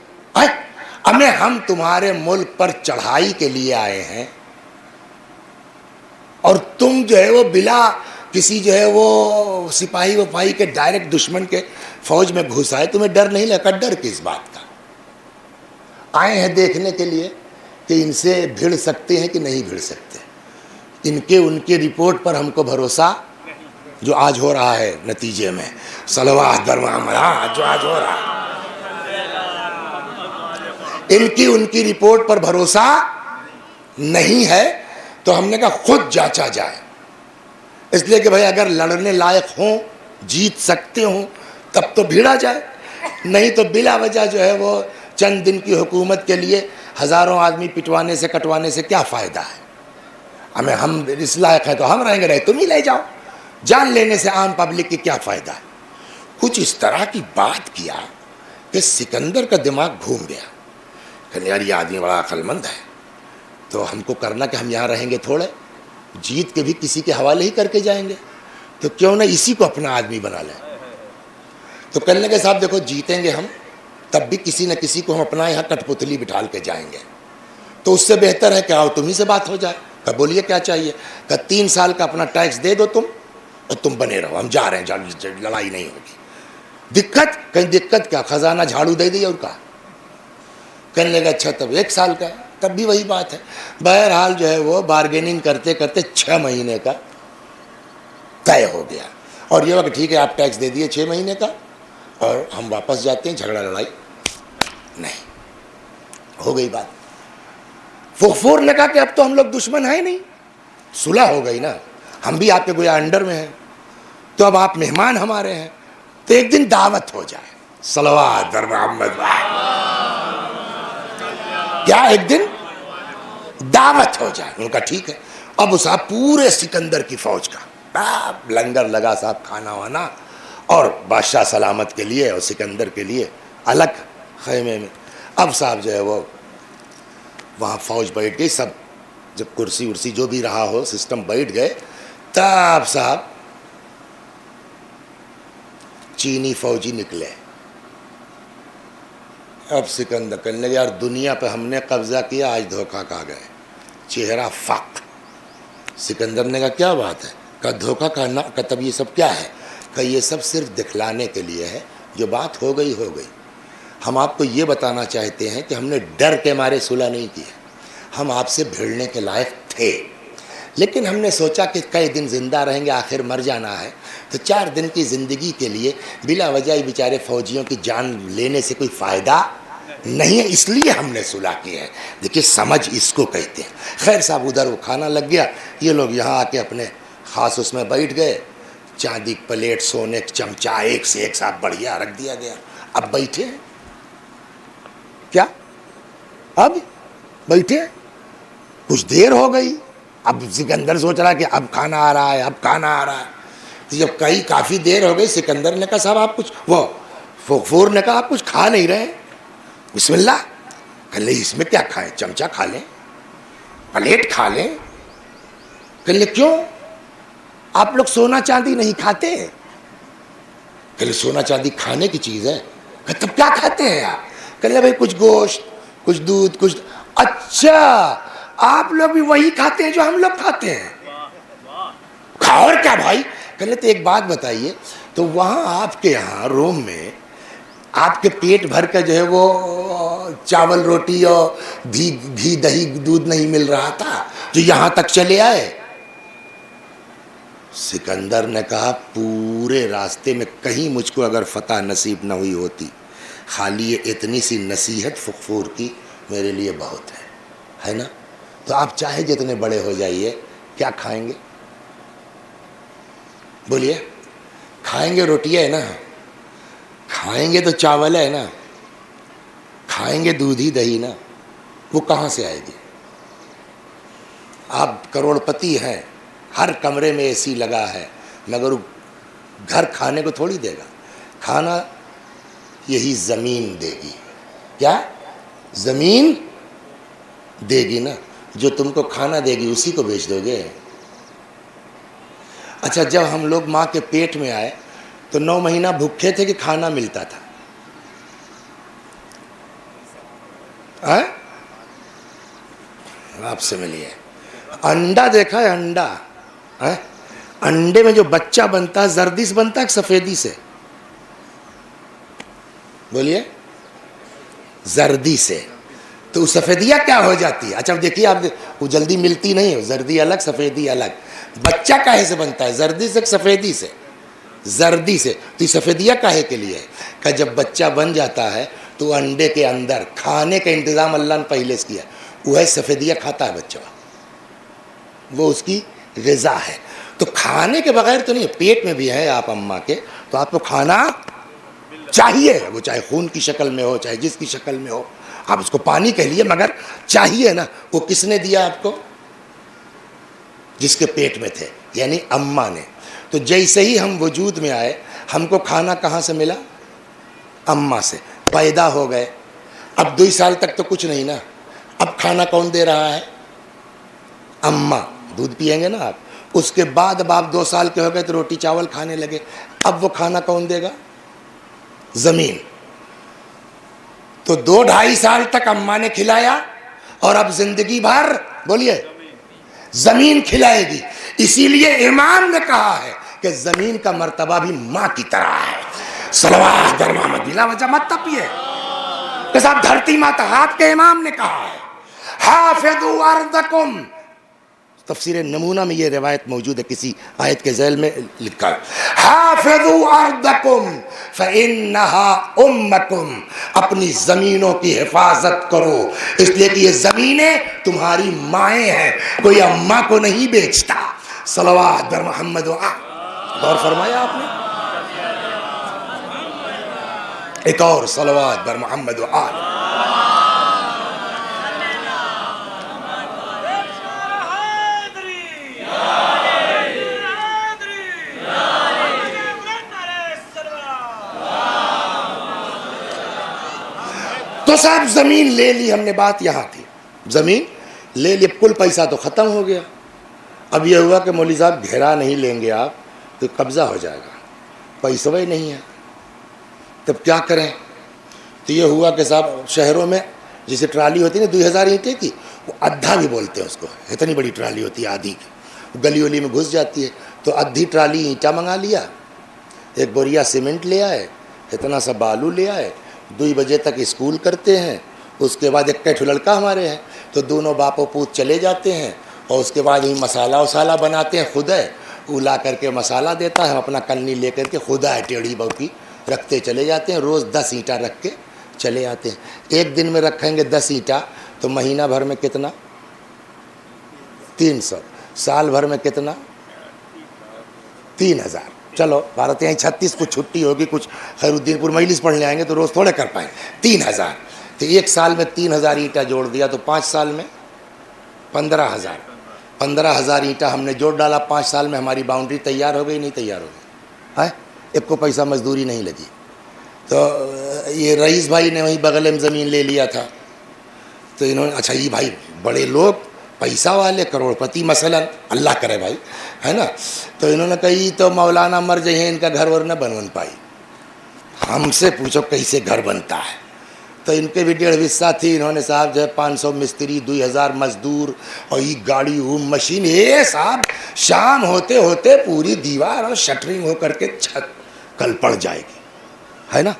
ہم تمہارے ملک پر چڑھائی کے لیے آئے ہیں, اور تم جو ہے وہ بلا کسی جو ہے وہ سپاہی وپاہی کے ڈائریکٹ دشمن کے فوج میں گھس آئے, تمہیں ڈر نہیں لگا؟ ڈر کس بات کا؟ آئے ہیں دیکھنے کے لیے کہ ان سے بھیڑ سکتے ہیں کہ نہیں بھیڑ سکتے. ان کے رپورٹ پر ہم کو بھروسہ جو آج ہو رہا ہے نتیجے میں, صلوات بر محمد, جو آج ہو رہا ہے, ان کی رپورٹ پر بھروسہ نہیں ہے. تو ہم نے کہا خود جانچا جائے, اس لیے کہ بھائی اگر لڑنے لائق ہوں, جیت سکتے ہوں, تب تو بھیڑا جائے, نہیں تو بلا وجہ جو ہے وہ چند دن کی حکومت کے لیے ہزاروں آدمی پٹوانے سے کٹوانے سے کیا فائدہ ہے. ہم اس لائق ہیں تو ہم رہیں گے, رہے تم ہی لے جاؤ. جان لینے سے عام پبلک کی کیا فائدہ ہے. کچھ اس طرح کی بات کیا کہ سکندر کا دماغ گھوم گیا. کہ یار یہ آدمی بڑا عقل مند ہے, تو ہم کو کرنا کہ ہم یہاں رہیں گے تھوڑے, جیت کے بھی کسی کے حوالے ہی کر کے جائیں گے, تو کیوں نہ اسی کو اپنا آدمی بنا لیں. تو کہنے لگے صاحب دیکھو جیتیں گے ہم, تب بھی کسی نہ کسی کو ہم اپنا یہاں کٹ پتلی بٹھال کے جائیں گے, تو اس سے بہتر ہے کہ آؤ تم ہی سے بات ہو جائے. کہ بولیے کیا چاہیے؟ کہ 3 سال کا اپنا ٹیکس دے دو تم, اور تم بنے رہو, ہم جا رہے ہیں, لڑائی نہیں ہوگی. دقت کہیں دقت کیا, خزانہ جھاڑو دے دی اور کا. کہنے لگا اچھا تب 1 سال کا, تب بھی وہی بات ہے. بہرحال جو ہے وہ بارگیننگ کرتے کرتے 6 مہینے کا طے ہو گیا, اور یہ وقت ٹھیک ہے آپ ٹیکس دے دیے 6 مہینے کا, اور ہم واپس جاتے ہیں, جھگڑا لڑائی نہیں. ہو گئی بات. فوگفور نے کہا کہ اب تو ہم لوگ دشمن ہیں نہیں, صلح ہو گئی نا, ہم بھی آپ کے گویا انڈر میں ہیں, تو اب آپ مہمان ہمارے ہیں, تو ایک دن دعوت ہو جائے. صلوات بر محمد. کیا ایک دن دعوت ہو جائے؟ ان کا ٹھیک ہے. اب صاحب پورے سکندر کی فوج کا لنگر لگا صاحب, کھانا وانا, اور بادشاہ سلامت کے لیے اور سکندر کے لیے الگ خیمے میں. اب صاحب جو ہے وہ وہاں فوج بیٹھ گئی, سب جب کرسی ورسی جو بھی رہا ہو سسٹم بیٹھ گئے, تب صاحب چینی فوجی نکلے. اب سکندر کہنے لگے یار دنیا پہ ہم نے قبضہ کیا, آج دھوکہ کھا گئے. چہرہ فق. سکندر نے کہا کیا بات ہے؟ کہا دھوکہ کھانا, کہ تب یہ سب کیا ہے؟ کہ یہ سب صرف دکھلانے کے لیے ہے, جو بات ہو گئی ہو گئی. ہم آپ کو یہ بتانا چاہتے ہیں کہ ہم نے ڈر کے مارے صلح نہیں کی ہے, ہم آپ سے بھیڑنے کے لائق تھے, لیکن ہم نے سوچا کہ کئی دن زندہ رہیں گے, آخر مر جانا ہے, تو 4 دن کی زندگی کے لیے بلا وجہ بیچارے فوجیوں کی جان لینے سے کوئی فائدہ نہیں ہے, اس لیے ہم نے صلح کی ہے. دیکھیے سمجھ اس کو کہتے ہیں. خیر صاحب ادھر وہ کھانا لگ گیا, یہ لوگ یہاں آ کے اپنے خاص اس میں بیٹھ گئے. چاندی پلیٹ, سونے چمچہ, ایک سے ایک صاحب بڑھیا رکھ دیا گیا. اب بیٹھے کیا, اب بیٹھے کچھ دیر ہو گئی. اب سکندر سوچ رہا کہ اب کھانا آ رہا ہے, اب کھانا آ رہا ہے. تو جب کافی دیر ہو گئی, سکندر نے کہا صاحب آپ کچھ, وہ فوگفور نے کہا آپ کچھ کھا نہیں رہے, بسم اللہ. کہ لیں اس میں کیا کھائیں, چمچہ کھا لیں, پلیٹ کھا لیں. کہ لیں کیوں, آپ لوگ سونا چاندی نہیں کھاتے؟ کہ لیں سونا چاندی کھانے کی چیز ہے. کہ تب کیا کھاتے ہیں آپ؟ کہ لیں بھائی کچھ گوشت, کچھ دودھ, کچھ. اچھا آپ لوگ بھی وہی کھاتے ہیں جو ہم لوگ کھاتے ہیں. کھاؤ اور کیا بھائی. کہنے تو ایک بات بتائیے, تو وہاں آپ کے یہاں روم میں آپ کے پیٹ بھر کا جو ہے وہ چاول روٹی اور گھی دہی دودھ نہیں مل رہا تھا جو یہاں تک چلے آئے؟ سکندر نے کہا پورے راستے میں کہیں مجھ کو اگر فتح نصیب نہ ہوئی ہوتی, خالی یہ اتنی سی نصیحت فغفور کی میرے لیے بہت ہے نا. تو آپ چاہے جتنے بڑے ہو جائیے, کیا کھائیں گے؟ بولیے. کھائیں گے روٹی ہے نا, کھائیں گے تو چاول ہے نا, کھائیں گے دودھ ہی دہی نا. وہ کہاں سے آئے گی؟ آپ کروڑ پتی ہیں, ہر کمرے میں اے سی لگا ہے, مگر گھر کھانے کو تھوڑی دے گا. کھانا یہی زمین دے گی. کیا زمین دے گی نا. جو تم کو کھانا دے گی اسی کو بیچ دو گے. اچھا, جب ہم لوگ ماں کے پیٹ میں آئے تو 9 مہینہ بھوکے تھے کہ کھانا ملتا تھا؟ آپ سے ملیے. انڈا دیکھا ہے؟ انڈا, انڈے میں جو بچہ بنتا ہے زردی سے بنتا ہے کہ سفیدی سے؟ بولیے. زردی سے. تو سفیدیاں کیا ہو جاتی ہے؟ اچھا دیکھیے آپ, وہ جلدی ملتی نہیں ہے, زردی الگ سفیدی الگ. بچہ کاہے سے بنتا ہے؟ زردی سے سفیدی سے؟ زردی سے. تو یہ سفیدیاں کاہے کے لیے ہے کہ جب بچہ بن جاتا ہے تو انڈے کے اندر کھانے کا انتظام اللہ نے پہلے سے کیا, وہ ہے سفیدیاں کھاتا ہے بچہ, وہ اس کی غذا ہے. تو کھانے کے بغیر تو نہیں, پیٹ میں بھی ہے آپ اماں کے, تو آپ کو کھانا چاہیے, وہ چاہے خون کی شکل میں ہو چاہے جس کی شکل میں ہو. آپ اس کو پانی کہہ لیے مگر چاہیے نا. وہ کس نے دیا آپ کو؟ جس کے پیٹ میں تھے, یعنی اماں نے. تو جیسے ہی ہم وجود میں آئے, ہم کو کھانا کہاں سے ملا؟ اماں سے. پیدا ہو گئے, اب 2 سال تک تو کچھ نہیں نا. اب کھانا کون دے رہا ہے؟ اماں. دودھ پیئیں گے نا آپ. اس کے بعد اب آپ 2 سال کے ہو گئے تو روٹی چاول کھانے لگے. اب وہ کھانا کون دے گا؟ زمین. تو 2-2.5 سال تک اماں نے کھلایا, اور اب زندگی بھر بولیے زمین کھلائے گی. اسی لیے امام نے کہا ہے کہ زمین کا مرتبہ بھی ماں کی طرح ہے. صلوات بر محمد. بلا وجہ مت تپیے کہ صاحب دھرتی ماتا. آپ کے امام نے کہا ہے حافظوا ارضکم. تفسیر نمونہ میں یہ روایت موجود ہے, کسی آیت کے ذیل میں لکھا ہے حافظوا ارضکم فانھا امکم. اپنی زمینوں کی حفاظت کرو, اس لیے کہ یہ زمینیں تمہاری مائیں ہیں, کوئی اماں کو نہیں بیچتا. صلوات بر محمد. غور فرمایا آپ نے؟ ایک اور صلوات بر محمد و آل. تو صاحب زمین لے لی ہم نے, بات یہاں تھی. زمین لے لی, کل پیسہ تو ختم ہو گیا. اب یہ ہوا کہ مولوی صاحب گھیرا نہیں لیں گے آپ تو قبضہ ہو جائے گا, پیسہ ہی نہیں ہے, تب کیا کریں؟ تو یہ ہوا کہ صاحب شہروں میں جیسے ٹرالی ہوتی ہے نا 2000 اینٹیں کی, وہ ادھا بھی بولتے ہیں اس کو, اتنی بڑی ٹرالی ہوتی ہے آدھی کی, گلی ولی میں گھس جاتی ہے. تو ادھی ٹرالی اینٹا منگا لیا, 1 بوریا سیمنٹ لے آئے, اتنا سا بالو لے آئے. 2 بجے تک اسکول کرتے ہیں, اس کے بعد 1 لڑکا ہمارے ہیں, تو دونوں باپ و پوت چلے جاتے ہیں, اور اس کے بعد ہی مسالہ وسالہ بناتے ہیں. خود ہے وہ لا کر کے مسالہ دیتا ہے, اپنا کلنی لے کر کے خدا ہے ٹیڑھی بہو کی رکھتے چلے جاتے ہیں. روز 10 اینٹا رکھ کے چلے آتے ہیں. ایک دن میں رکھیں گے 10 اینٹا تو مہینہ بھر میں کتنا؟ 300. سال بھر میں کتنا؟ 3000. چلو 12-36 کچھ چھٹی ہوگی, کچھ خیر الدین پور مجلس پڑھنے آئیں گے تو روز تھوڑے کر پائیں. 3000. تو 1 سال میں 3000 اینٹا جوڑ دیا تو 5 سال میں 15000. 15000 اینٹا ہم نے جوڑ ڈالا. 5 سال میں ہماری باؤنڈری تیار ہو گئی, نہیں تیار ہو گئی؟ ایک کو پیسہ مزدوری نہیں لگی. تو یہ رئیس بھائی نے وہیں بغل میں زمین لے لیا تھا, تو انہوں نے اچھا یہ بھائی بڑے لوگ پیسہ والے کروڑ پتی مثلا, اللہ کرے بھائی, ہے نا. تو انہوں نے کہی تو مولانا مر جائیں ان کا گھر ور نہ بن پائی. ہم سے پوچھو کیسے گھر بنتا ہے؟ تو ان کے بھی 1.5 حصہ تھی. انہوں نے صاحب جو ہے 500 مستری 2000 مزدور اور یہ گاڑی مشین صاحب شام ہوتے ہوتے پوری دیوار اور شٹرنگ ہو کر کے چھت کل پڑ جائے گی, ہے نا.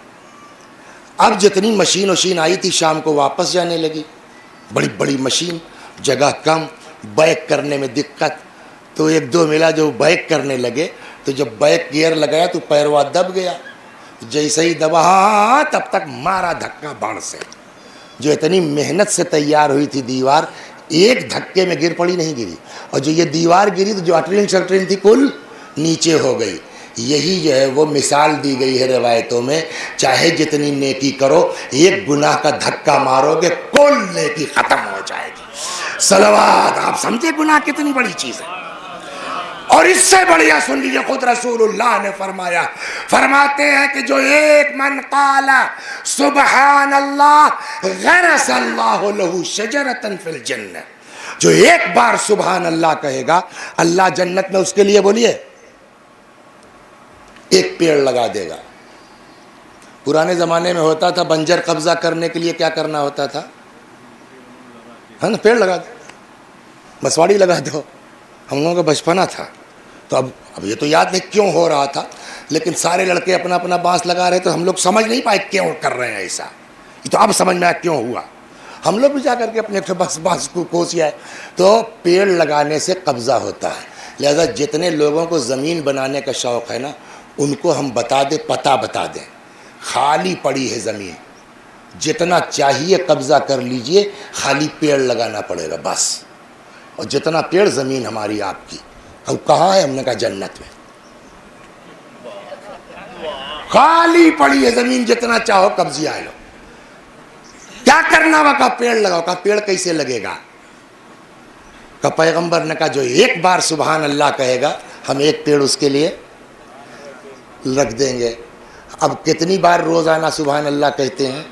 اب جتنی مشین وشین آئی تھی شام کو واپس جانے لگی, بڑی بڑی مشین, جگہ کم, بیک کرنے میں دقت. تو 1-2 ملا جو بیک کرنے لگے, تو جب بیک گیئر لگایا تو پیروا دب گیا. جیسے ہی دبا تب تک مارا دھکا باڑ سے. جو اتنی محنت سے تیار ہوئی تھی دیوار, ایک دھکے میں گر پڑی, نہیں گری. اور جو یہ دیوار گری تو جو اٹرنگ شٹرنگ تھی کل نیچے ہو گئی. یہی جو ہے وہ مثال دی گئی ہے روایتوں میں, چاہے جتنی نیکی کرو ایک گناہ کا دھکا مارو گے کل نیکی ختم ہو جائے گی. صلوات. آپ سمجھے گناہ کتنی بڑی چیز ہے. اور اس سے بڑھیا سن لیجیے, خود رسول اللہ نے فرمایا, فرماتے ہیں کہ جو ایک من قال سبحان اللہ غرس اللہ لہ شجرۃ فی الجنہ, جو ایک بار سبحان اللہ کہے گا اللہ جنت میں اس کے لیے بولیے ایک پیڑ لگا دے گا. پرانے زمانے میں ہوتا تھا بنجر قبضہ کرنے کے لیے کیا کرنا ہوتا تھا, ہے نا, پیڑ لگا دو, مسواڑی لگا دو. ہم لوگوں کا بچپنا تھا. تو اب یہ تو یاد نہیں کیوں ہو رہا تھا, لیکن سارے لڑکے اپنا اپنا بانس لگا رہے تو ہم لوگ سمجھ نہیں پائے کیوں کر رہے ہیں ایسا. یہ تو اب سمجھ میں آیا کیوں ہوا. ہم لوگ بھی جا کر کے اپنے بانس کو کوسیا ہے. تو پیڑ لگانے سے قبضہ ہوتا ہے. لہذا جتنے لوگوں کو زمین بنانے کا شوق ہے نا, ان کو ہم بتا دیں, پتہ بتا دیں, خالی پڑی ہے زمین, جتنا چاہیے قبضہ کر لیجئے, خالی پیڑ لگانا پڑے گا بس. اور جتنا پیڑ زمین ہماری آپ کی. اب کہاں ہے, ہم نے کہا جنت میں. خالی پڑی ہے زمین, جتنا چاہو قبضہ لو. کیا کرنا ہوا, کہا پیڑ لگاؤ. کہا پیڑ کیسے لگے گا. کہا پیغمبر نے کہا جو ایک بار سبحان اللہ کہے گا ہم ایک پیڑ اس کے لیے رکھ دیں گے. اب کتنی بار روزانہ سبحان اللہ کہتے ہیں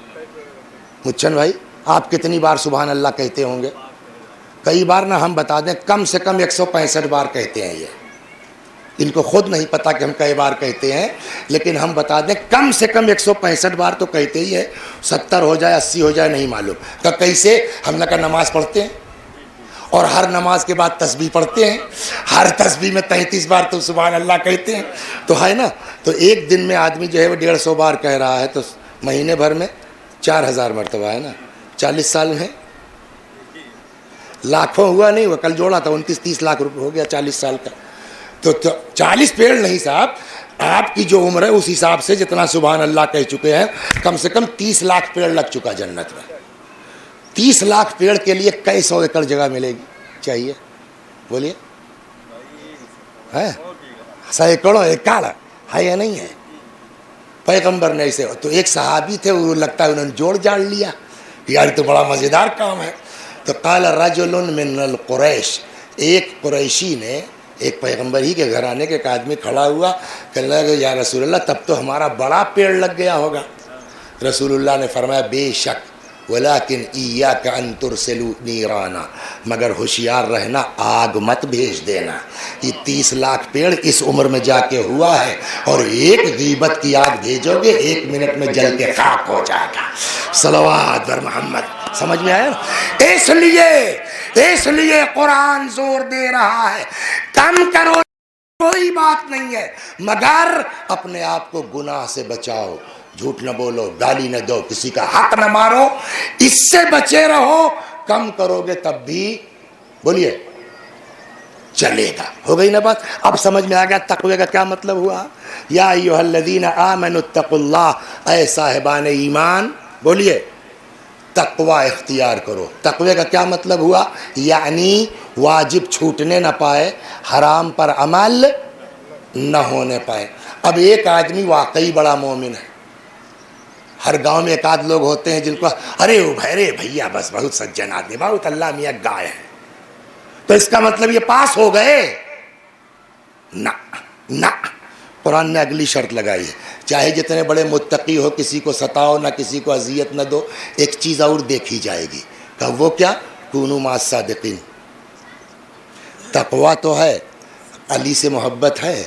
مچھن بھائی, آپ کتنی بار سبحان اللہ کہتے ہوں گے. کئی بار نہ ہم بتا دیں, کم سے کم 165 بار کہتے ہیں. یہ ان کو خود نہیں پتا کہ ہم کئی بار کہتے ہیں, لیکن ہم بتا دیں کم سے کم 165 بار تو کہتے ہی ہے. 70 ہو جائے 80 ہو جائے نہیں معلوم. کہ کیسے, ہم نے کہا نماز پڑھتے ہیں اور ہر نماز کے بعد تسبیح پڑھتے ہیں, ہر تسبیح میں 33 بار تو سبحان اللہ کہتے ہیں. تو ہے نا, تو ایک دن میں آدمی جو ہے وہ 150 بار کہہ رہا ہے, تو مہینے بھر میں 4000 مرتبہ, ہے نا. 40 سال میں لاکھوں ہوا نہیں, وہ کل جوڑا تھا 29-30 لاکھ روپے ہو گیا 40 سال کا. تو 40 پیڑ نہیں صاحب, آپ کی جو عمر ہے اس حساب سے جتنا سبحان اللہ کہہ چکے ہیں, کم سے کم 30 لاکھ پیڑ لگ چکا جنت میں. 30 لاکھ پیڑ کے لیے کئی 100 ایکڑ جگہ ملے گی چاہیے, بولیے ہے 100 ایکڑوں ایکڑ ہے یا نہیں ہے. پیغمبر نے ایسے, تو ایک صحابی تھے, وہ لگتا ہے انہوں نے جوڑ جاڑ لیا, یار تو بڑا مزیدار کام ہے. تو قال رجل من القریش, ایک قریشی نے, ایک پیغمبر ہی کے گھرانے کے ایک آدمی کھڑا ہوا, کہنے لگا یا رسول اللہ تب تو ہمارا بڑا پیڑ لگ گیا ہوگا. رسول اللہ نے فرمایا بے شک, ولیکن ایاک ان ترسلوا نیرانا, مگر ہوشیار رہنا آگ مت بھیج دینا. یہ 30 لاکھ پیڑ اس عمر میں جا کے ہوا ہے, اور ایک غیبت کی آگ بھیجو گے 1 منٹ میں جل کے خاک ہو جائے گا. صلوات بر محمد. سمجھ میں آیا. اس لیے قرآن زور دے رہا ہے کم کرو, کوئی بات نہیں ہے, مگر اپنے آپ کو گناہ سے بچاؤ. جھوٹ نہ بولو, گالی نہ دو, کسی کا حق نہ مارو, اس سے بچے رہو. کم کرو گے تب بھی بولیے چلے گا. ہو گئی نا بات. اب سمجھ میں آ گیا تقوی کا کیا مطلب ہوا. یا ایھا الذین آمنوا اتقوا اللہ, اے صاحبان ایمان بولیے تقوی اختیار کرو. تقوی کا کیا مطلب ہوا, یعنی واجب چھوٹنے نہ پائے, حرام پر عمل نہ ہونے پائے. اب ایک آدمی واقعی بڑا مومن ہے, ہر گاؤں میں ایک آدھ لوگ ہوتے ہیں جن کو ارے بھیا بس بہت سجن آدمی, بہت اللہ میاں گائے ہے, تو اس کا مطلب یہ پاس ہو گئے نہ. قرآن نے اگلی شرط لگائی ہے, چاہے جتنے بڑے متقی ہو, کسی کو ستاؤ نہ, کسی کو اذیت نہ دو, ایک چیز اور دیکھی جائے گی. کہ وہ کیا, کونوا مع الصادقین. تقویٰ تو ہے, علی سے محبت ہے,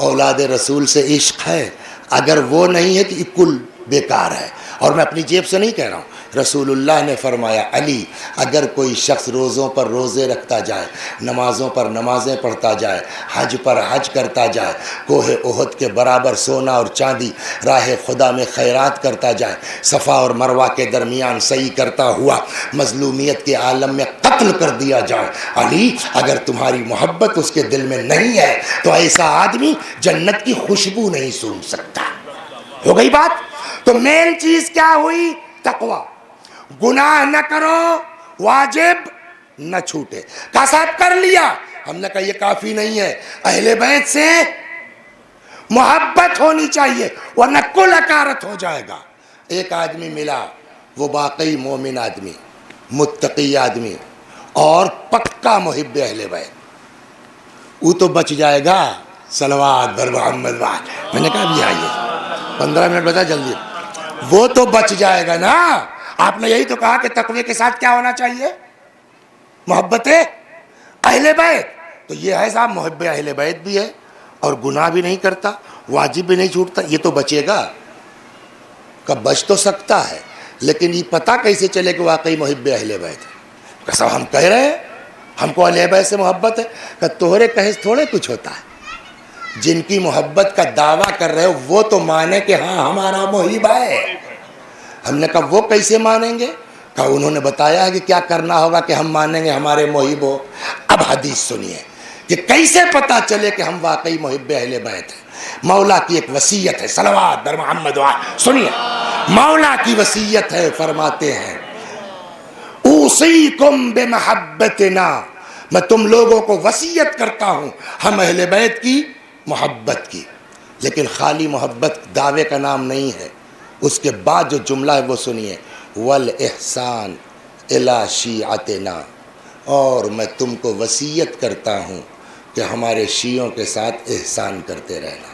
اولاد رسول سے عشق ہے, اگر وہ نہیں ہے کہ کل بیکار ہے. اور میں اپنی جیب سے نہیں کہہ رہا ہوں, رسول اللہ نے فرمایا علی اگر کوئی شخص روزوں پر روزے رکھتا جائے, نمازوں پر نمازیں پڑھتا جائے, حج پر حج کرتا جائے, کوہ احد کے برابر سونا اور چاندی راہ خدا میں خیرات کرتا جائے, صفا اور مروہ کے درمیان سعی کرتا ہوا مظلومیت کے عالم میں قتل کر دیا جائے, علی اگر تمہاری محبت اس کے دل میں نہیں ہے تو ایسا آدمی جنت کی خوشبو نہیں سونگھ سکتا. ہو گئی بات؟ تو مین چیز کیا ہوئی؟ تقوی. گناہ نہ کرو, واجب نہ چھوٹے. کہا صاحب کر لیا. ہم نے کہا یہ کافی نہیں ہے, اہل بیت سے محبت ہونی چاہیے ورنہ کل اکارت ہو جائے گا. ایک آدمی ملا, وہ واقعی مومن آدمی, متقی آدمی اور پکا محب اہل بیت, وہ تو بچ جائے گا. صلوات بر محمد وعلی. میں نے کہا بھی آئیے 15 منٹ بتا جلدی. وہ تو بچ جائے گا نا. آپ نے یہی تو کہا کہ تقوی کے ساتھ کیا ہونا چاہیے؟ محبت اہل بیت. تو یہ ہے صاحب محب اہل بیت بھی ہے اور گناہ بھی نہیں کرتا, واجب بھی نہیں چھوٹتا, یہ تو بچے گا. کب بچ تو سکتا ہے لیکن یہ پتہ کیسے چلے کہ واقعی محب اہل بیت ہے؟ کہ صاحب ہم کہہ رہے ہیں ہم کو اہل بیت سے محبت ہے. کہ توہرے کہے تھوڑے کچھ ہوتا ہے. جن کی محبت کا دعویٰ کر رہے ہو وہ تو مانے کہ ہاں ہمارا محب ہے. ہم نے کہا وہ کیسے مانیں گے؟ کہا انہوں نے بتایا ہے کہ کیا کرنا ہوگا کہ ہم مانیں گے ہمارے محب ہو. اب حدیث سنیے کہ کیسے پتا چلے کہ ہم واقعی محب اہل بیت ہیں. مولا کی ایک وصیت ہے, صلوات بر محمد وعلی. سنیے مولا کی وصیت ہے, فرماتے ہیں اوصیکم بمحبتنا, میں تم لوگوں کو وصیت کرتا ہوں ہم اہل بیت کی محبت کی. لیکن خالی محبت دعوے کا نام نہیں ہے. اس کے بعد جو جملہ ہے وہ سنیے, والاحسان الی شیعتنا, اور میں تم کو وصیت کرتا ہوں کہ ہمارے شیعوں کے ساتھ احسان کرتے رہنا.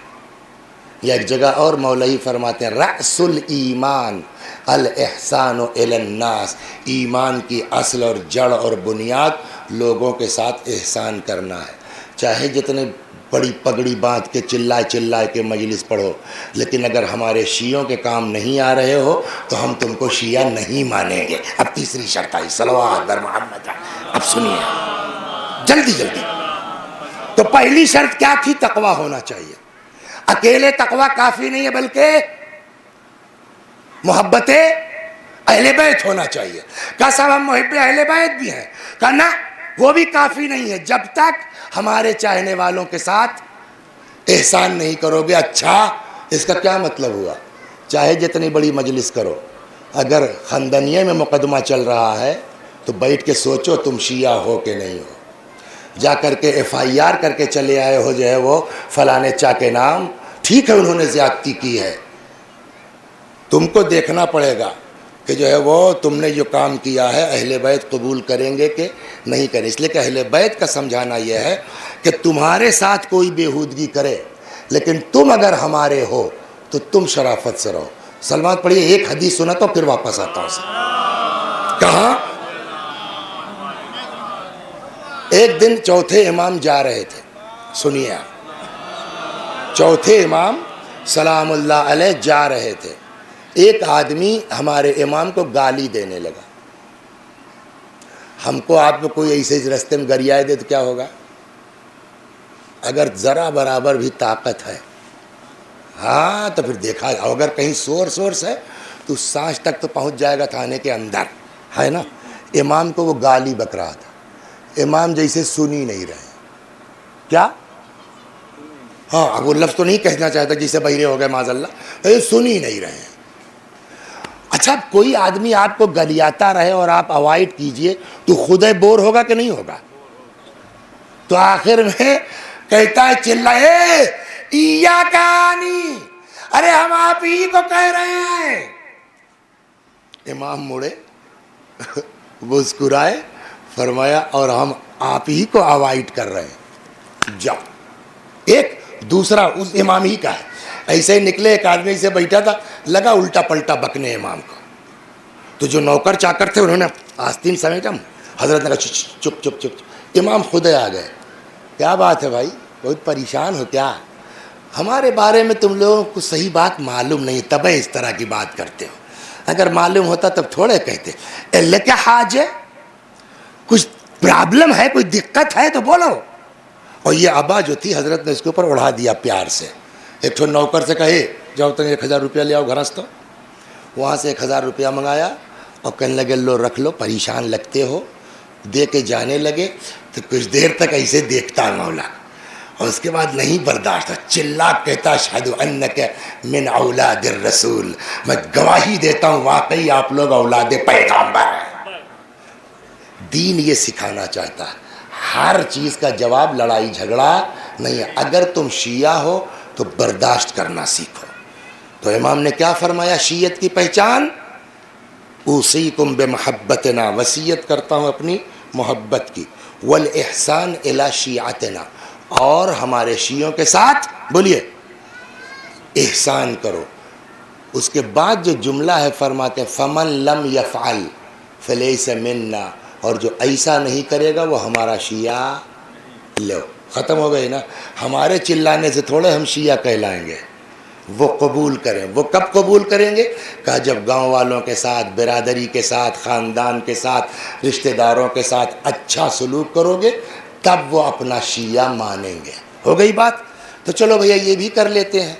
یا ایک جگہ اور مولوی فرماتے ہیں رأس الایمان الاحسان الی الناس, ایمان کی اصل اور جڑ اور بنیاد لوگوں کے ساتھ احسان کرنا ہے. چاہے جتنے بڑی پگڑی باندھ کے چلائے کے مجلس پڑھو, لیکن اگر ہمارے شیعوں کے کام نہیں آ رہے ہو تو ہم تم کو شیعہ نہیں مانیں گے. اب تیسری شرط آئی, صلوات بر محمد. اب سنیے جلدی جلدی. تو پہلی شرط کیا تھی؟ تقوی ہونا چاہیے. اکیلے تقوی کافی نہیں ہے بلکہ محبت اہل بیت ہونا چاہیے. کہا صاحب ہم محب اہل بیت بھی ہیں. کہا نہ وہ بھی کافی نہیں ہے جب تک ہمارے چاہنے والوں کے ساتھ احسان نہیں کرو گے. اچھا اس کا کیا مطلب ہوا؟ چاہے جتنی بڑی مجلس کرو, اگر خندنیے میں مقدمہ چل رہا ہے تو بیٹھ کے سوچو تم شیعہ ہو کہ نہیں ہو. جا کر کے FIR کر کے چلے آئے ہو جو ہے وہ فلانے چا کے نام, ٹھیک ہے انہوں نے زیادتی کی ہے, تم کو دیکھنا پڑے گا کہ جو ہے وہ تم نے جو کام کیا ہے اہل بیت قبول کریں گے کہ نہیں کریں. اس لیے کہ اہل بیت کا سمجھانا یہ ہے کہ تمہارے ساتھ کوئی بےہودگی کرے لیکن تم اگر ہمارے ہو تو تم شرافت سے رہو. سلمان پڑھیے, ایک حدیث سنا تو پھر واپس آتا ہوں. کہاں ایک دن چوتھے امام جا رہے تھے, سنیے آپ, چوتھے امام سلام اللہ علیہ جا رہے تھے. ایک آدمی ہمارے امام کو گالی دینے لگا. ہم کو آپ کو کوئی ایسے رستے میں گریائے دے تو کیا ہوگا؟ اگر ذرا برابر بھی طاقت ہے ہاں تو پھر دیکھا, اگر کہیں سورس ہے تو سانس تک تو پہنچ جائے گا تھانے کے اندر, ہے نا. امام کو وہ گالی بک رہا تھا. امام جیسے سن ہی نہیں رہے. کیا؟ ہاں وہ لفظ تو نہیں کہنا چاہتا جیسے بہرے ہو گئے معاذ اللہ, سن ہی نہیں رہے. اچھا کوئی آدمی آپ کو گلیاتا رہے اور آپ اوائڈ کیجئے تو خود بور ہوگا کہ نہیں ہوگا؟ تو آخر میں کہتا ہے چلائے ایاکانی, ارے ہم آپ ہی کو کہہ رہے ہیں. امام مڑے مسکرائے, فرمایا اور ہم آپ ہی کو اوائڈ کر رہے ہیں. جاؤ. ایک دوسرا اس امام ہی کا ہے, ایسے ہی نکلے, ایک آدمی سے بیٹھا تھا, لگا الٹا پلٹا بکنے امام کو. تو جو نوکر چاکر تھے انہوں نے آستین سمیٹا, حضرت نے کہا چپ چپ چپ. امام خود آ گئے, کیا بات ہے بھائی, بہت پریشان ہو کیا؟ ہمارے بارے میں تم لوگوں کو صحیح بات معلوم نہیں، تبھی اس طرح کی بات کرتے ہو. اگر معلوم ہوتا تب تھوڑے کہتے. اللہ کیا حاج ہے، کچھ پرابلم ہے، کوئی دقت ہے تو بولو. اور یہ ابا جو تھی حضرت نے اس کے اوپر اڑا دیا پیار سے. ایک تو نوکر سے کہے جاؤ تم 1000 روپیہ لے آؤ گھرس، تو وہاں سے 1000 روپیہ منگایا اور کہنے لگے لو رکھ لو، پریشان لگتے ہو. دے کے جانے لگے تو کچھ دیر تک ایسے دیکھتا مولا، اور اس کے بعد نہیں برداشت، چلا کہتا اشہد انک من اولاد الرسول، میں گواہی دیتا ہوں واقعی آپ لوگ اولاد پیغمبر ہیں. دین یہ سکھانا چاہتا ہے ہر چیز کا جواب لڑائی جھگڑا نہیں ہے. اگر تم شیعہ ہو تو برداشت کرنا سیکھو. تو امام نے کیا فرمایا شیعت کی پہچان؟ اوصیکم بمحبتنا، وصیت کرتا ہوں اپنی محبت کی، والاحسان الی شیعتنا، اور ہمارے شیعوں کے ساتھ بولیے احسان کرو. اس کے بعد جو جملہ ہے فرماتے ہیں فمن لم یفعل فلیس منا، اور جو ایسا نہیں کرے گا وہ ہمارا شیعہ. لو ختم ہو گئی نا. ہمارے چلانے سے تھوڑے ہم شیعہ کہلائیں گے. وہ قبول کریں. وہ کب قبول کریں گے؟ کہا جب گاؤں والوں کے ساتھ، برادری کے ساتھ، خاندان کے ساتھ، رشتہ داروں کے ساتھ اچھا سلوک کرو گے تب وہ اپنا شیعہ مانیں گے. ہو گئی بات؟ تو چلو بھیا یہ بھی کر لیتے ہیں.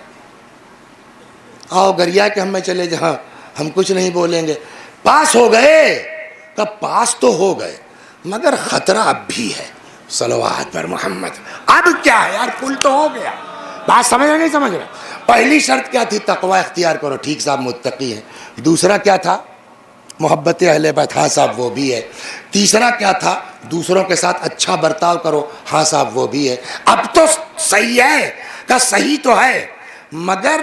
آؤ گریا کہ ہم میں چلے جہاں ہم کچھ نہیں بولیں گے. پاس ہو گئے. کب پاس تو ہو گئے مگر خطرہ اب بھی ہے. صلوات پر محمد. اب کیا ہے یار، کل تو ہو گیا. بات سمجھ رہے نہیں سمجھ رہے؟ پہلی شرط کیا تھی؟ تقوی اختیار کرو. ٹھیک صاحب متقی ہیں. دوسرا کیا تھا؟ محبت اہل بیت. ہاں صاحب وہ بھی ہے. تیسرا کیا تھا؟ دوسروں کے ساتھ اچھا برتاؤ کرو. ہاں صاحب وہ بھی ہے. اب تو صحیح ہے کہ صحیح تو ہے مگر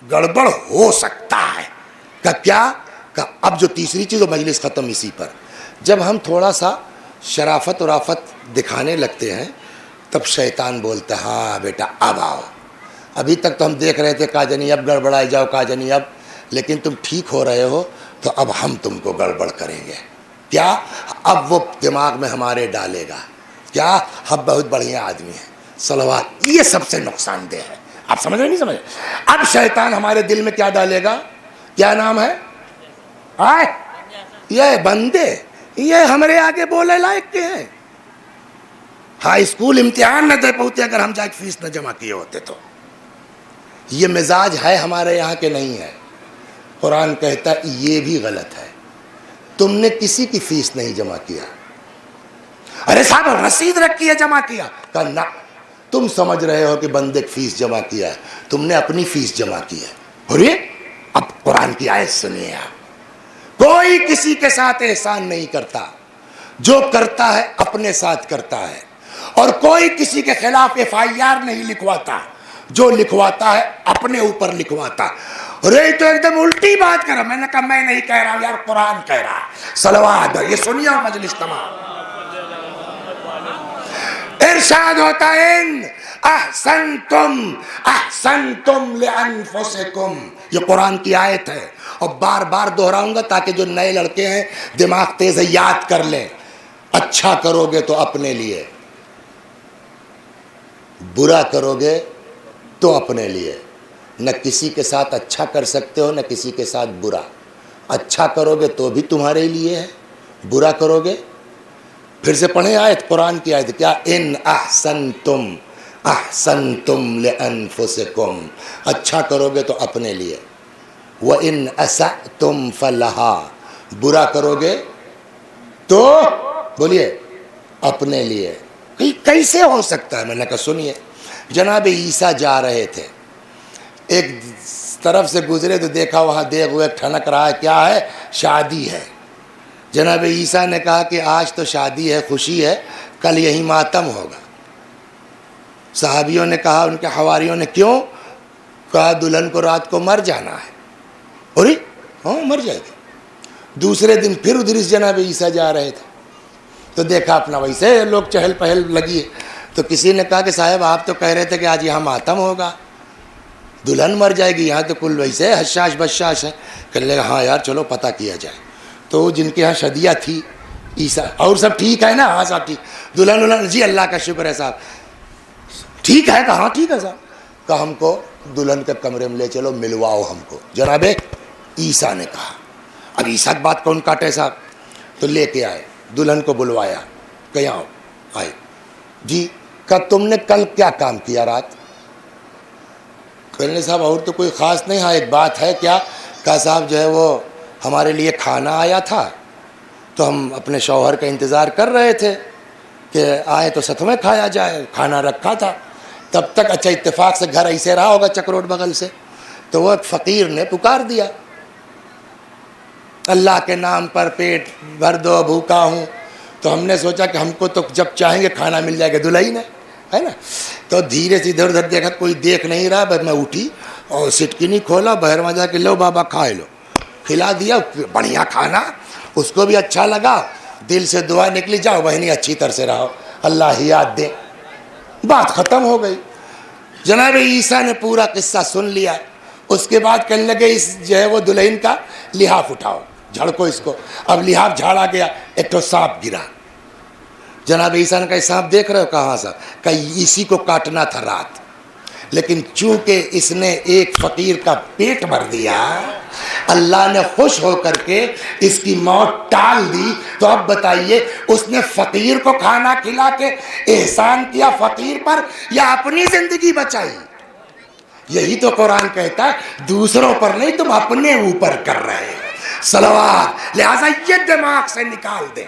گڑبڑ ہو سکتا ہے. کہ کیا؟ کہ اب جو تیسری چیز وہ مجلس ختم اسی پر. جب ہم تھوڑا سا شرافت ورافت دکھانے لگتے ہیں تب شیطان بولتا ہے ہاں بیٹا اب آؤ. ابھی تک تو ہم دیکھ رہے تھے کاجنی اب گڑبڑائی جاؤ کاجنی اب، لیکن تم ٹھیک ہو رہے ہو تو اب ہم تم کو گڑبڑ کریں گے. کیا؟ اب وہ دماغ میں ہمارے ڈالے گا کیا ہم بہت بڑھیا آدمی ہیں. صلوات. یہ سب سے نقصان دہ ہے. آپ سمجھ رہے نہیں سمجھ؟ اب شیطان ہمارے دل میں کیا ڈالے گا؟ کیا نام ہے؟ یہ بندے یہ ہمارے آگے بولے لائق کے ہیں. ہائی اسکول امتحان نہ دے پہنچتے اگر ہم جا کے فیس نہ جمع کیے ہوتے تو. یہ مزاج ہے ہمارے یہاں کے نہیں ہے. قرآن کہتا ہے یہ بھی غلط ہے. تم نے کسی کی فیس نہیں جمع کیا. ارے صاحب رسید رکھی ہے جمع کیا. کہا نہ، تم سمجھ رہے ہو کہ بندے کی فیس جمع کیا ہے، تم نے اپنی فیس جمع کی ہے. ارے اب قرآن کی آیت سنیے آپ. کوئی کسی کے ساتھ احسان نہیں کرتا، جو کرتا ہے اپنے ساتھ کرتا ہے. اور کوئی کسی کے خلاف FIR نہیں لکھواتا، جو لکھواتا ہے اپنے اوپر لکھواتا. ارے تو ایک دم الٹی بات کر رہا. میں نے کہا میں نہیں کہہ رہا ہوں یار، قرآن کہہ رہا ہے. صلوات. یہ سنیے مجلس تمام. ارشاد ہوتا ہے احسنتم احسنتم لانفسکم. یہ قرآن کی آیت ہے اور بار بار دہراؤں گا تاکہ جو نئے لڑکے ہیں دماغ تیز ہے یاد کر لیں. اچھا کرو گے تو اپنے لیے، برا کرو گے تو اپنے لیے. نہ کسی کے ساتھ اچھا کر سکتے ہو نہ کسی کے ساتھ برا. اچھا کرو گے تو بھی تمہارے لیے ہے، برا کرو گے. پھر سے پڑھیں آیت، قرآن کی آیت کیا؟ ان احسنتم احسنتم لانفسکم. اچھا کرو گے تو اپنے لیے. وان اسأتم فلها. برا کرو گے تو بولیے اپنے لیے. کیسے ہو سکتا ہے؟ میں نے کہا سنیے. جناب عیسیٰ جا رہے تھے، ایک طرف سے گزرے تو دیکھا وہاں دیگ ہوئے ٹھنک رہا ہے. کیا ہے؟ شادی ہے. جناب عیسیٰ نے کہا کہ آج تو شادی ہے، خوشی ہے، کل یہی ماتم ہوگا. صحابیوں نے کہا، ان کے حواریوں نے کیوں؟ کہا دلہن کو رات کو مر جانا ہے. ارے ہاں مر جائے گی. دوسرے دن پھر ادھر جناب عیسیٰ جا رہے تھے تو دیکھا اپنا ویسے لوگ چہل پہل لگی ہے. تو کسی نے کہا کہ صاحب آپ تو کہہ رہے تھے کہ آج یہاں ماتم ہوگا، دلہن مر جائے گی، یہاں تو کل ویسے حشاش بشاش ہے. کہنے لگا ہاں یار چلو پتہ کیا جائے. تو جن کے یہاں شدیہ تھی عیسیٰ اور سب ٹھیک ہے نا؟ ہاں صاحب ٹھیک. دلہن جی اللہ کا شکر ہے صاحب. ٹھیک ہے؟ کہاں ٹھیک ہے صاحب. کہا ہم کو دلہن کے کمرے میں لے چلو ملواؤ ہم کو. جناب عیسیٰ نے کہا. اب عیسیٰ بات کون کاٹے صاحب. تو لے کے آئے, دلہن کو بلوایا, کہ آؤ. آئے جی. کہا تم نے کل کیا کام کیا رات؟ کہنے صاحب اور تو کوئی خاص نہیں, ہاں ایک بات ہے. کیا؟ کہا صاحب جو ہے وہ ہمارے لیے کھانا آیا تھا تو ہم اپنے شوہر کا انتظار کر رہے تھے کہ آئے تو ساتھ میں کھایا جائے. کھانا رکھا تھا تب تک. اچھا اتفاق سے گھر ایسے رہا ہوگا چکروٹ بغل سے, تو وہ فقیر نے پکار دیا, اللہ کے نام پر پیٹ بھر دو, بھوکا ہوں. تو ہم نے سوچا کہ ہم کو تو جب چاہیں گے کھانا مل جائے گا, دلہن ہے نا. تو دھیرے سے ادھر ادھر دیکھا کوئی دیکھ نہیں رہا, بس میں اٹھی اور سٹکنی کھولا, باہر میں جا کے لو بابا کھائے لو. کھلا دیا بڑھیا کھانا, اس کو بھی اچھا لگا. دل سے دعا نکلی, جاؤ بہنی اچھی طرح سے رہو, اللہ ہی یاد دے. بات ختم ہو گئی. جناب عیسیٰ نے پورا قصہ سن لیا. اس کے بعد کہنے لگے اس جو ہے وہ دلہن کا لحاف اٹھاؤ, جھڑکو اس کو. اب لحاف جھاڑا گیا, ایک تو سانپ گرا. جناب عیسیٰ نے کہا سانپ دیکھ رہے ہو؟ کہاں صاحب؟ کہ اسی کو کاٹنا تھا رات, لیکن چونکہ اس نے ایک فقیر کا پیٹ بھر دیا, اللہ نے خوش ہو کر کے اس کی موت ٹال دی. تو اب بتائیے اس نے فقیر کو کھانا کھلا کے احسان کیا فقیر پر, یا اپنی زندگی بچائی؟ یہی تو قرآن کہتا ہے دوسروں پر نہیں, تم اپنے اوپر کر رہے ہو. صلوات. لہذا یہ دماغ سے نکال دیں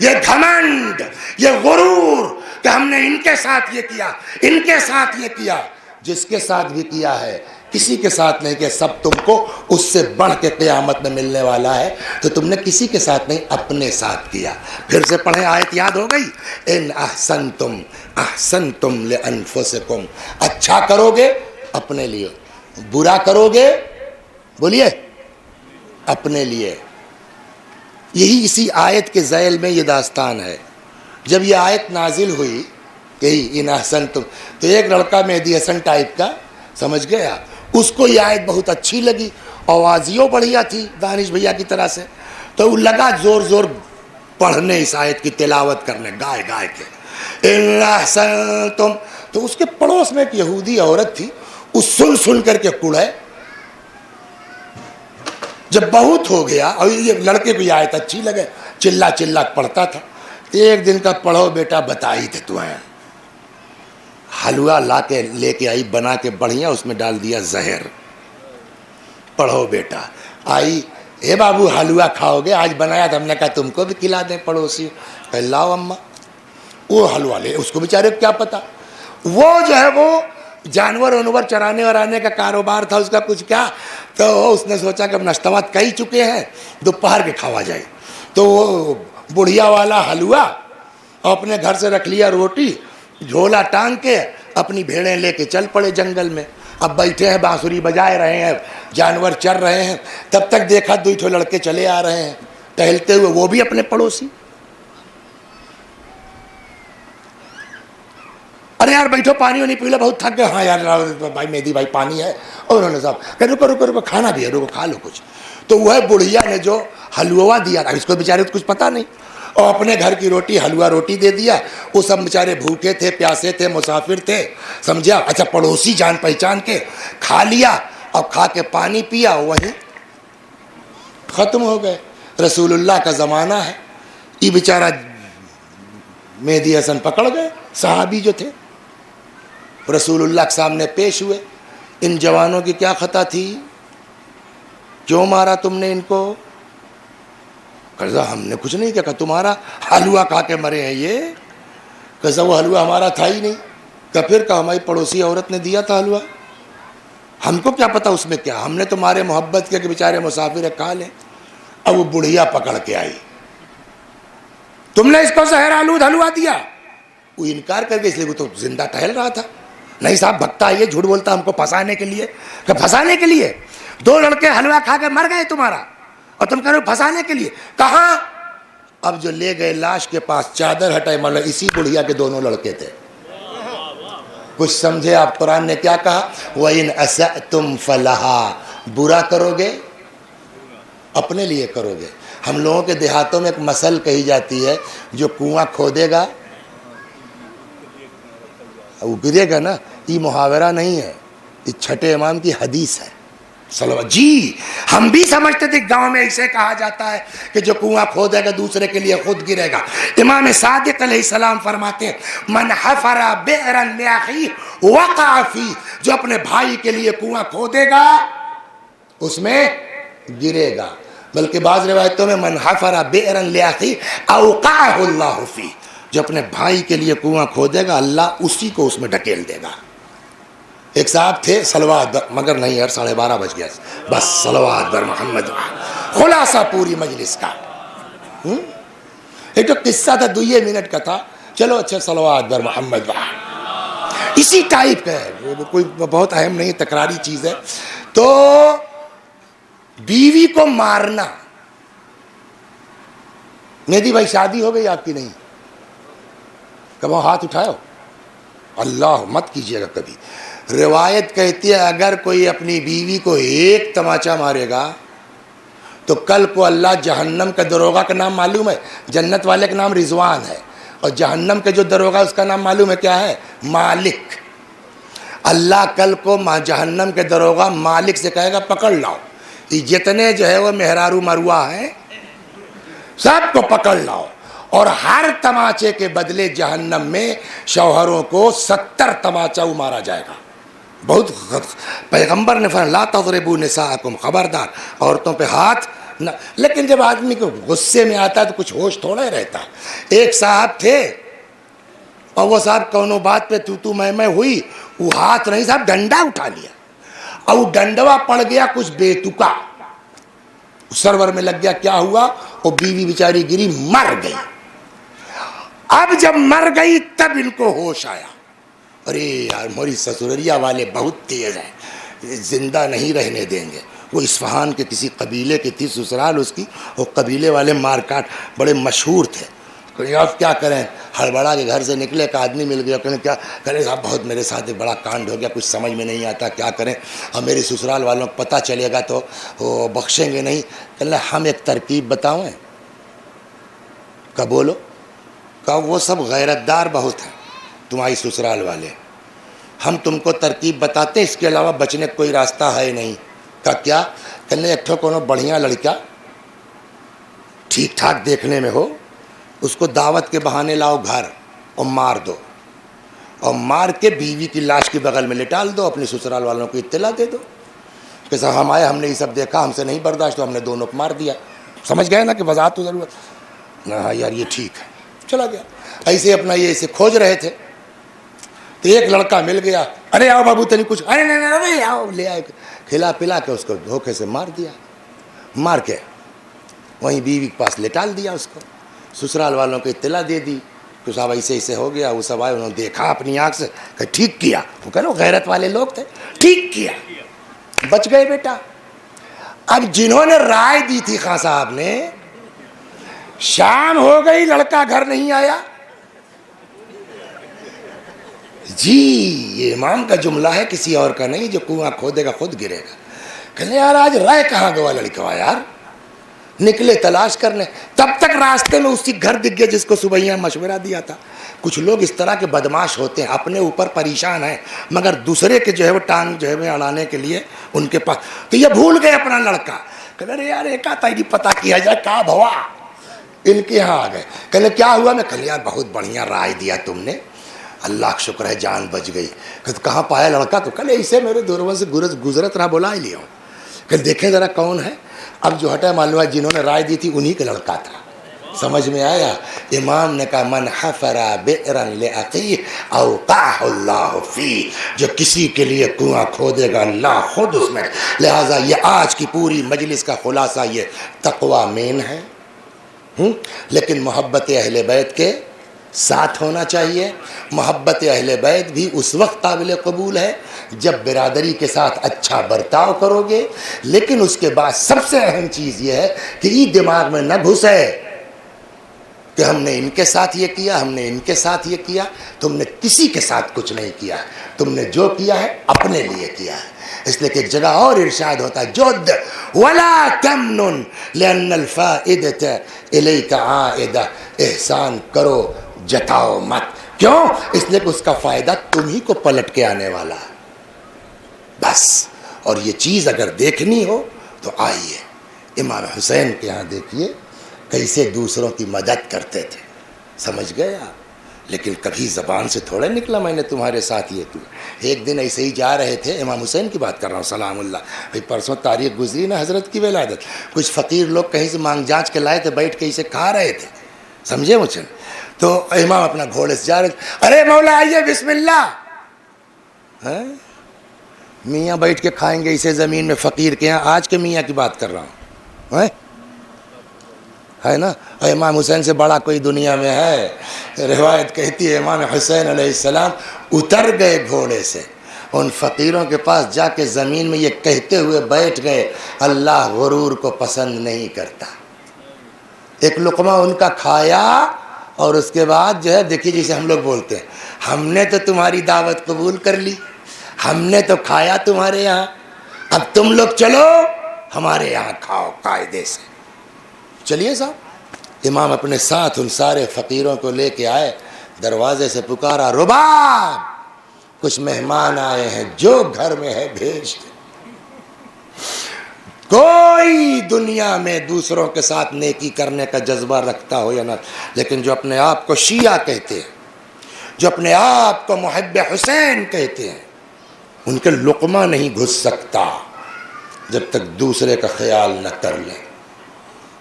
یہ گھمنڈ, یہ غرور کہ ہم نے ان کے ساتھ یہ کیا, ان کے ساتھ یہ کیا. جس کے ساتھ بھی کیا ہے کسی کے ساتھ نہیں, کہ سب تم کو اس سے بڑھ کے قیامت میں ملنے والا ہے. تو تم نے کسی کے ساتھ نہیں, اپنے ساتھ کیا. پھر سے پڑھیں, آیت یاد ہو گئی. ان احسنتم احسنتم لانفسکم, اچھا کرو گے اپنے لیے, برا کرو گے بولیے اپنے لیے. یہی اسی آیت کے ذیل میں یہ داستان ہے. جب یہ آیت نازل ہوئی یہی ان احسنتم, تو ایک لڑکا مہدی حسن ٹائپ کا, سمجھ گیا, اس کو یہ آیت بہت اچھی لگی, آوازیوں بڑھیا تھی دانش بھیا کی طرح سے, تو وہ لگا زور زور پڑھنے اس آیت کی تلاوت کرنے, گائے گائے کے ان احسنتم. تو اس کے پڑوس میں ایک یہودی عورت تھی, اس سن سن کر کے کڑے. جب بہت ہو گیا اور یہ لڑکے کو یہ آیت اچھی لگے, چلا چلا پڑھتا تھا. ایک دن کا پڑھو بیٹا بتائی تھے تمہیں, حلوہ لا کے لے کے آئی بنا کے بڑھیا, اس میں ڈال دیا زہر. پڑھو بیٹا. آئی, اے بابو حلوہ کھاؤ گے؟ آج بنایا تھا. ہم نے کہا تم کو بھی کھلا دیں پڑوسی. کہ لاؤ اماں. وہ حلوہ لے, اس کو بیچارے کو کیا پتا, وہ جو ہے وہ جانور وانور چرانے ورانے کا کاروبار تھا اس کا کچھ کیا. تو اس نے سوچا کہ اب نشتوات کئی چکے ہیں, دوپہر کے کھاوا جائے. تو وہ بڑھیا والا حلوہ اپنے گھر سے رکھ لیا, روٹی جھولا ٹانگ کے اپنی بھیڑیں لے کے چل پڑے جنگل میں. اب بیٹھے ہیں بانسری بجائے رہے ہیں, جانور چر رہے ہیں. تب تک دیکھا دو ٹھو لڑکے چلے آ رہے ہیں ٹہلتے ہوئے, وہ بھی اپنے پڑوسی. ارے یار بیٹھو پانی وانی پی لو, بہت تھک گئے. ہاں یار بھائی مہدی بھائی پانی ہے. اور انہوں نے صاحب کہ رکو رکو رکو, کھانا بھی ہے, رکو کھا لو کچھ. تو وہ بڑھیا نے جو حلوہ دیا تھا, اس کو بیچارے کچھ پتا نہیں, اور اپنے گھر کی روٹی حلوہ روٹی دے دیا. وہ سب بیچارے بھوکے تھے, پیاسے تھے, مسافر تھے, سمجھا. اچھا پڑوسی جان پہچان کے کھا لیا, اور کھا کے پانی پیا, وہیں ختم ہو گئے. رسول اللہ کا زمانہ ہے, یہ بیچارہ مہدی حسن پکڑ گئے. صحابی جو تھے رسول اللہ کے سامنے پیش ہوئے. ان جوانوں کی کیا خطا تھی, کیوں مارا تم نے ان کو؟ کہا ہم نے کچھ نہیں کیا. تمہارا حلوہ کھا کے مرے ہیں یہ. کہا وہ حلوہ ہمارا تھا ہی نہیں. کہ پھر کہا ہماری پڑوسی عورت نے دیا تھا حلوہ, ہم کو کیا پتا اس میں کیا, ہم نے تمہارے محبت کیا کہ بیچارے مسافر کھا لیں. اب وہ بڑھیا پکڑ کے آئی, تم نے اس کو زہر آلود حلوہ دیا. وہ انکار کر کے, اس لیے وہ تو زندہ ٹہل رہا تھا. نہیں صاحب بھگتا ہے یہ, جھوٹ بولتا ہم کو پھنسانے کے لیے. کہ پھنسانے کے لیے؟ 2 لڑکے حلوہ کھا کے مر گئے تمہارا, اور تم کہہ رہے ہو پھنسانے کے لیے. کہاں؟ اب جو لے گئے لاش کے پاس, چادر ہٹائے, مطلب اسی بڑھیا کے 2 لڑکے تھے. کچھ سمجھے آپ؟ قرآن نے کیا کہا, وَإِنْ أَسَأْتُمْ فَلَهَا, برا کرو گے اپنے لیے کرو گے. ہم لوگوں کے دیہاتوں میں ایک مثل کہی جاتی ہے, جو کنواں کھودے گا وہ گرے گا نا, یہ محاورہ نہیں ہے، یہ چھٹے امام کی حدیث ہے۔ جی ہم بھی سمجھتے تھے گاؤں میں اسے کہا جاتا ہے کہ جو کنواں کھودے گا دوسرے کے لیے خود گرے گا۔ امام صادق علیہ السلام فرماتے ہیں من حفر بئرا لاخیہ وقع فیہ، جو اپنے بھائی کے لیے کنواں کھودے گا اس میں گرے گا۔ بلکہ بعض روایتوں میں من حفر بئرا لاخیہ اوقعہ اللہ فیہ، جو اپنے بھائی کے لیے کنواں کھودے گا اللہ اسی کو اس میں ڈھکیل دے گا۔ ایک صاحب تھے صلوات مگر نہیں یار 12:30 بج گیا، بس صلوات بر محمد، خلاصہ پوری مجلس کا ایک تو قصہ تھا 2 منٹ کا تھا، چلو اچھا صلوات بر محمد، اسی ٹائپ کا ہے، کوئی بہت اہم نہیں، تکراری چیز ہے۔ تو بیوی کو مارنا، مہدی بھائی شادی ہو گئی آپ کی؟ نہیں، کبھی ہاتھ اٹھاؤ، اللہ مت کیجیے گا کبھی۔ روایت کہتی ہے اگر کوئی اپنی بیوی کو ایک تماچا مارے گا تو کل کو اللہ جہنم کا دروغہ کا نام معلوم ہے، جنت والے کا نام رضوان ہے، اور جہنم کے جو دروغہ اس کا نام معلوم ہے کیا ہے؟ مالک۔ اللہ کل کو جہنم کے دروغہ مالک سے کہے گا پکڑ لاؤ، یہ جتنے جو ہے وہ مہرارو مروا ہیں سب کو پکڑ لاؤ، اور ہر تماچے کے بدلے جہنم میں شوہروں کو 70 تماچا مارا جائے گا۔ بہت پیغمبر نے فرمایا لا تضربوا نساءکم، خبردار عورتوں پہ ہاتھ نہ۔ لیکن جب آدمی کو غصے میں آتا ہے تو کچھ ہوش تھوڑا ہی رہتا۔ ایک صاحب تھے اور وہ صاحب کونوں بات پہ تو میں ہوئی، وہ ہاتھ نہیں صاحب ڈنڈا اٹھا لیا، اور وہ ڈنڈوا پڑ گیا کچھ بے تکا، سرور میں لگ گیا۔ کیا ہوا؟ وہ بیوی بیچاری گری، مر گئی۔ اب جب مر گئی تب ان کو ہوش آیا، ارے یار موری سسریا والے بہت تیز ہیں، زندہ نہیں رہنے دیں گے۔ وہ اصفہان کے کسی قبیلے کی تھی سسرال اس کی، وہ قبیلے والے مار کاٹ بڑے مشہور تھے۔ اب کیا کریں، ہڑبڑا کے گھر سے نکلے، ایک آدمی مل گیا، کہنے کیا کرے صاحب بہت میرے ساتھ ایک بڑا کانڈ ہو گیا، کچھ سمجھ میں نہیں آتا کیا کریں، اور میرے سسرال والوں کو پتہ چلے گا تو وہ بخشیں گے نہیں۔ کہنے ہم ایک ترکیب بتاؤں؟ کہا بولو۔ کہا وہ سب غیرت دار بہت ہیں تمہاری سسرال والے، ہم تم کو ترکیب بتاتے ہیں، اس کے علاوہ بچنے کا کوئی راستہ ہے نہیں۔ کہا کیا؟ کہنے ایک ٹھو کونو بڑھیا لڑکا ٹھیک ٹھاک دیکھنے میں ہو، اس کو دعوت کے بہانے لاؤ گھر اور مار دو، اور مار کے بیوی کی لاش کے بغل میں لٹال دو، اپنے سسرال والوں کو اطلاع دے دو کہ صاحب ہم آئے، ہم نے یہ سب دیکھا، ہم سے نہیں برداشت، تو ہم نے دونوں کو مار دیا۔ سمجھ گئے نا کہ وضاحت تو ضرورت؟ ہاں یار یہ ٹھیک ہے، چلا گیا۔ ایسے اپنا یہ ایسے کھوج رہے تھے تو ایک لڑکا مل گیا، ارے آؤ بابو تنی کچھ، ارے نہیں آؤ، لے آئے، کھلا پلا کے اس کو دھوکے سے مار دیا، مار کے وہیں بیوی کے پاس لٹال دیا اس کو۔ سسرال والوں کو اطلاع دے دی کہ صاحب ایسے ایسے ہو گیا۔ وہ سب آئے، انہوں نے دیکھا اپنی آنکھ سے کہ ٹھیک کیا، وہ کہہ رہے غیرت والے لوگ تھے، ٹھیک کیا، بچ گئے بیٹا۔ اب جنہوں نے رائے دی تھی خان صاحب نے، شام ہو گئی لڑکا گھر نہیں آیا، جی یہ امام کا جملہ ہے کسی اور کا نہیں، جو کنواں کھودے گا خود گرے گا۔ کہنے یار آج رائے کہاں گوا لڑکا یار، نکلے تلاش کرنے، تب تک راستے میں اسی گھر دکھ گیا جس کو صبح یہاں مشورہ دیا تھا۔ کچھ لوگ اس طرح کے بدماش ہوتے ہیں، اپنے اوپر پریشان ہیں مگر دوسرے کے جو ہے وہ ٹانگ جو ہے وہ اڑانے کے لیے ان کے پاس، تو یہ بھول گئے اپنا لڑکا۔ کہنے ارے یار ایک آتا ہی پتہ کیا جائے کا بھوا، ان کے یہاں آ گئے۔ کہنے کیا ہوا؟ میں کہنے یار بہت بڑھیا رائے دیا تم نے، اللہ کا شکر ہے جان بچ گئی۔ کہ کہاں پایا لڑکا؟ تو کہنے اسے میرے دوروں سے گزرت رہا، بلا ہی لیا ہوں۔ کہ دیکھیں ذرا کون ہے۔ اب جو ہٹا معلوم ہے جنہوں نے رائے دی تھی انہی کا لڑکا تھا۔ سمجھ میں آیا؟ امام نے کہا من حفر بئرا لاخیہ اوقعہ اللہ فیہ، جو کسی کے لیے کنواں کھودے گا اللہ خود اس میں۔ لہٰذا یہ آج کی پوری مجلس کا خلاصہ یہ تقوی مین ہے، لیکن محبت اہل بیت کے ساتھ ہونا چاہیے۔ محبت اہل بیت بھی اس وقت قابل قبول ہے جب برادری کے ساتھ اچھا برتاؤ کرو گے، لیکن اس کے بعد سب سے اہم چیز یہ ہے کہ یہ دماغ میں نہ گھسے کہ ہم نے ان کے ساتھ یہ کیا، ہم نے ان کے ساتھ یہ کیا۔ تم نے کسی کے ساتھ کچھ نہیں کیا، تم نے جو کیا ہے اپنے لیے کیا ہے۔ اس لیے کہ ایک جگہ اور ارشاد ہوتا ہے جد ولا تمنن لأن الفائدة الیک عائدہ، احسان کرو جتاؤ مت، کیوں؟ اس لیے کہ اس کا فائدہ تم ہی کو پلٹ کے آنے والا ہے بس. اور یہ چیز اگر دیکھنی ہو تو آئیے امام حسین کے ہاں دیکھیے کیسے دوسروں کی مدد کرتے تھے. سمجھ گئے آپ؟ لیکن کبھی زبان سے تھوڑا نکلا میں نے تمہارے ساتھ یہ کیا. ایک دن ایسے ہی جا رہے تھے، امام حسین کی بات کر رہا ہوں سلام اللہ، بھائی پرسوں تاریخ گزری نا حضرت کی ولادت، کچھ فقیر لوگ کہیں سے مانگ جانچ کے لائے تھے، بیٹھ کے اسے کھا رہے تھے، سمجھے مجھے؟ تو امام اپنا گھوڑے سے جا رہے تھے، ارے مولا آئیے بسم اللہ. میاں بیٹھ کے کھائیں گے اسے زمین میں فقیر کے یہاں. آج کے میاں کی بات کر رہا ہوں، ہے نا. امام حسین سے بڑا کوئی دنیا میں ہے؟ روایت کہتی ہے امام حسین علیہ السلام اتر گئے گھوڑے سے، ان فقیروں کے پاس جا کے زمین میں یہ کہتے ہوئے بیٹھ گئے اللہ غرور کو پسند نہیں کرتا. ایک لقمہ ان کا کھایا اور اس کے بعد جو ہے دیکھیے جسے ہم لوگ بولتے ہیں ہم نے تو تمہاری دعوت قبول کر لی، ہم نے تو کھایا تمہارے یہاں، اب تم لوگ چلو ہمارے یہاں کھاؤ قاعدے سے. چلیے صاحب. امام اپنے ساتھ ان سارے فقیروں کو لے کے آئے، دروازے سے پکارا رباب کچھ مہمان آئے ہیں، جو گھر میں ہے بھیج دے. کوئی دنیا میں دوسروں کے ساتھ نیکی کرنے کا جذبہ رکھتا ہو یا نہ، لیکن جو اپنے آپ کو شیعہ کہتے ہیں، جو اپنے آپ کو محب حسین کہتے ہیں، ان کے لقمہ نہیں گھس سکتا جب تک دوسرے کا خیال نہ کر لیں.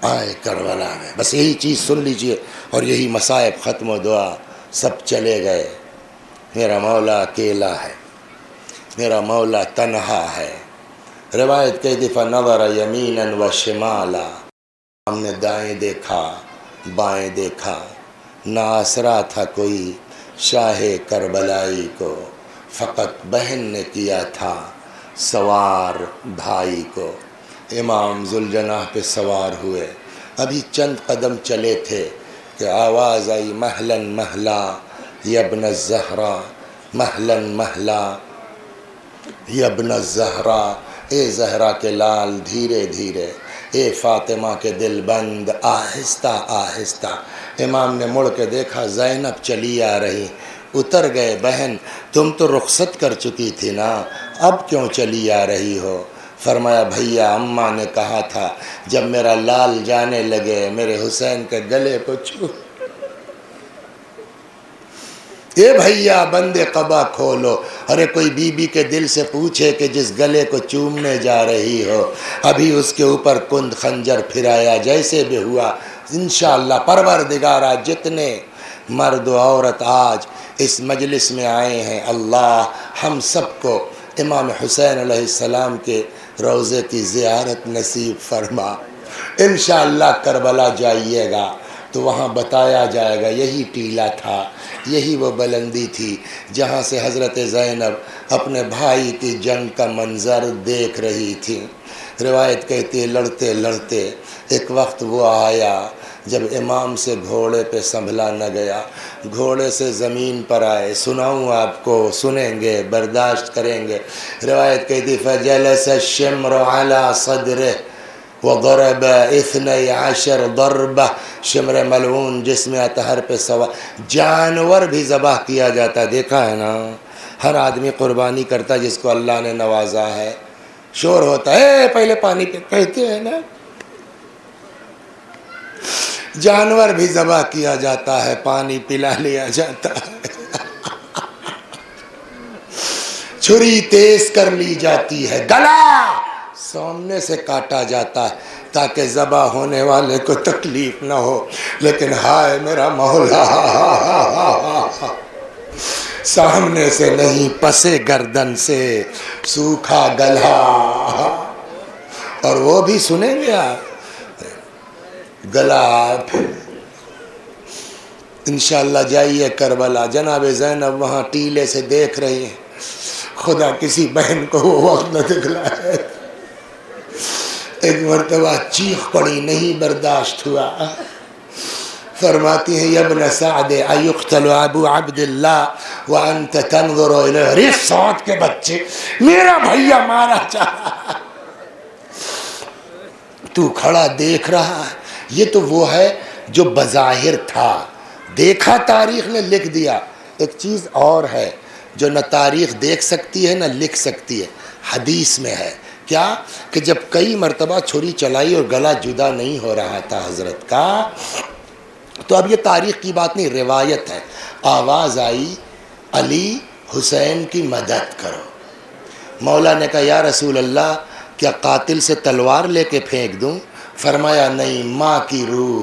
آئے کربلا میں بس یہی چیز سن لیجئے اور یہی مصائب ختم و دعا. سب چلے گئے. میرا مولا اکیلا ہے، میرا مولا تنہا ہے. روایت کہتی فنظر یمینا و شمالا، ہم نے دائیں دیکھا بائیں دیکھا، نہ آسرا تھا کوئی شاہ کربلائی کو، فقط بہن نے کیا تھا سوار بھائی کو. امام ذوالجناح پہ سوار ہوئے، ابھی چند قدم چلے تھے کہ آواز آئی مہلاً مہلا یابن الزہرا، مہلاً مہلا یابن الزہرا، اے زہرا کے لال دھیرے دھیرے، اے فاطمہ کے دل بند آہستہ آہستہ. امام نے مڑ کے دیکھا زینب چلی آ رہی. اتر گئے بہن تم تو رخصت کر چکی تھی نا، اب کیوں چلی آ رہی ہو؟ فرمایا بھیا اماں نے کہا تھا جب میرا لال جانے لگے میرے حسین کے گلے کو چھو. اے بھیا بند قبا کھولو. ارے کوئی بی بی کے دل سے پوچھے کہ جس گلے کو چومنے جا رہی ہو ابھی اس کے اوپر کند خنجر پھرایا جیسے بھی ہوا. انشاءاللہ پروردگارا جتنے مرد و عورت آج اس مجلس میں آئے ہیں اللہ ہم سب کو امام حسین علیہ السلام کے روضے کی زیارت نصیب فرما. انشاءاللہ کربلا جائیے گا تو وہاں بتایا جائے گا یہی ٹیلا تھا، یہی وہ بلندی تھی جہاں سے حضرت زینب اپنے بھائی کی جنگ کا منظر دیکھ رہی تھی. روایت کہتی ہے لڑتے لڑتے ایک وقت وہ آیا جب امام سے گھوڑے پہ سنبھلا نہ گیا، گھوڑے سے زمین پر آئے. سناؤں آپ کو؟ سنیں گے، برداشت کریں گے. روایت کہتی فجلس الشمر على صدره وضرب 12 ضربہ. شمر ملعون جسم اطہر پہ سوار. جانور بھی ذبح کیا جاتا، دیکھا ہے نا؟ ہر آدمی قربانی کرتا جس کو اللہ نے نوازا ہے. شور ہوتا ہے پہلے پانی پہ، کہتے ہیں نا، جانور بھی ذبح کیا جاتا ہے، پانی پلا لیا جاتا ہے، چھری تیز کر لی جاتی ہے، گلا سامنے سے کاٹا جاتا ہے تاکہ ذبح ہونے والے کو تکلیف نہ ہو. لیکن ہائے میرا مولا سامنے سے نہیں، پسے گردن سے سوکھا گلا. اور وہ بھی سنیں گے آپ گلا. انشاءاللہ جائیے کربلا. جناب زینب وہاں ٹیلے سے دیکھ رہی ہیں، خدا کسی بہن کو وہ وقت نہ دکھلائے. ایک مرتبہ چیخ پڑی، نہیں برداشت ہوا. فرماتی ہیں یا ابن سعد ایقتل ابو عبداللہ وانت تنظر الیہ. ارے سعد کے بچے، میرا بھیا مارا چاہا، تو کھڑا دیکھ رہا ہے. یہ تو وہ ہے جو بظاہر تھا، دیکھا تاریخ نے لکھ دیا، ایک چیز اور ہے جو نہ تاریخ دیکھ سکتی ہے نہ لکھ سکتی ہے، حدیث میں ہے کیا کہ جب کئی مرتبہ چھری چلائی اور گلا جدا نہیں ہو رہا تھا حضرت کا، تو اب یہ تاریخ کی بات نہیں، روایت ہے، آواز آئی علی حسین کی مدد کرو۔ مولا نے کہا یا رسول اللہ کیا قاتل سے تلوار لے کے پھینک دوں؟ فرمایا نہیں، ماں کی روح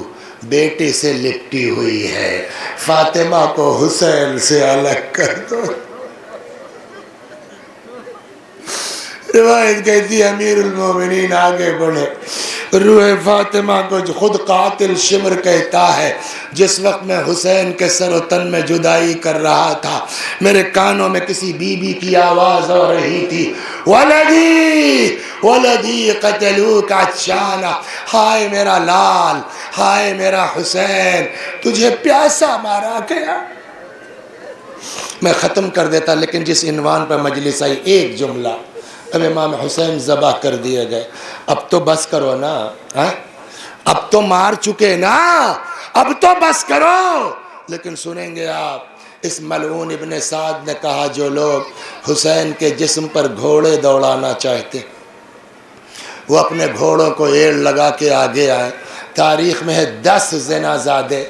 بیٹے سے لپٹی ہوئی ہے، فاطمہ کو حسین سے الگ کر دو۔ روایت کہتی ہے امیر المومنین آگے بڑھے، روح فاطمہ کو جو خود قاتل شمر کہتا ہے، جس وقت میں حسین کے سر و تن میں جدائی کر رہا تھا، میرے کانوں میں کسی بی بی کی آواز ہو رہی تھی، ولدی ولدی قتلوک عطشانا، ہائے میرا لال، ہائے میرا حسین، تجھے پیاسا مارا گیا۔ میں ختم کر دیتا، لیکن جس عنوان پر مجلس آئی ایک جملہ، اب امام حسین ذبح کر دیے گئے، اب تو بس کرو نا، اب تو مار چکے نا، اب تو بس کرو۔ لیکن سنیں گے آپ، اس ملعون ابن سعد نے کہا جو لوگ حسین کے جسم پر گھوڑے دوڑانا چاہتے وہ اپنے گھوڑوں کو ایڑ لگا کے آگے آئے۔ تاریخ میں ہے 10 زنا زادے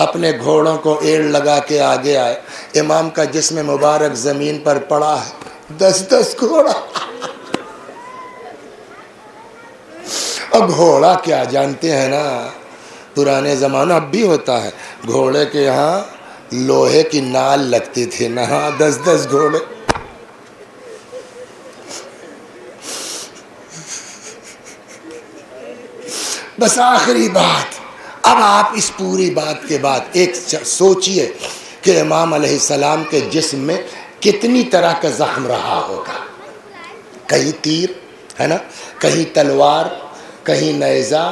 اپنے گھوڑوں کو ایڑ لگا کے آگے آئے، امام کا جسم مبارک زمین پر پڑا ہے، 10 گھوڑا۔ اور گھوڑا کیا جانتے ہیں نا، پرانے زمانہ اب بھی ہوتا ہے، گھوڑے کے یہاں لوہے کی نال لگتی تھی نا، 10 گھوڑے۔ بس آخری بات، اب آپ اس پوری بات کے بعد ایک سوچئے کہ امام علیہ السلام کے جسم میں کتنی طرح کا زخم رہا ہوگا، کہیں تیر ہے نا، کہیں تلوار، کہیں نیزہ۔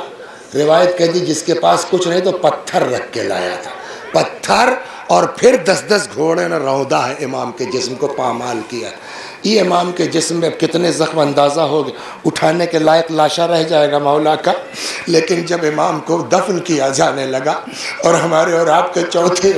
روایت کہتی جس کے پاس کچھ نہیں تو پتھر رکھ کے لایا تھا، پتھر، اور پھر 10 گھوڑے نے روندا ہے امام کے جسم کو، پامال کیا۔ یہ امام کے جسم میں کتنے زخم اندازہ ہو گئے، اٹھانے کے لائق لاشا رہ جائے گا مولا کا۔ لیکن جب امام کو دفن کیا جانے لگا اور ہمارے اور آپ کے چوتھے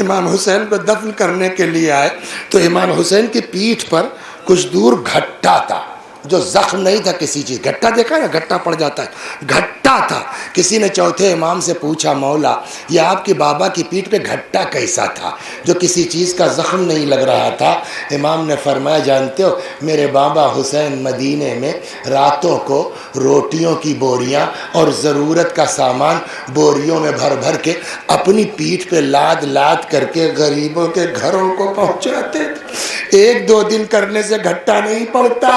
امام حسین کو دفن کرنے کے لیے آئے، تو امام حسین کی پیٹھ پر کچھ دور گھٹا تھا، جو زخم نہیں تھا کسی چیز، گھٹا دیکھا نا، گھٹا پڑ جاتا ہے، گھٹا تھا۔ کسی نے چوتھے امام سے پوچھا مولا یہ آپ کے بابا کی پیٹھ پہ گھٹا کیسا تھا جو کسی چیز کا زخم نہیں لگ رہا تھا؟ امام نے فرمایا جانتے ہو میرے بابا حسین مدینے میں راتوں کو روٹیوں کی بوریاں اور ضرورت کا سامان بوریوں میں بھر بھر کے اپنی پیٹھ پہ لاد لاد کر کے غریبوں کے گھروں کو پہنچاتے تھے، 1-2 دن کرنے سے گھٹا نہیں پڑتا۔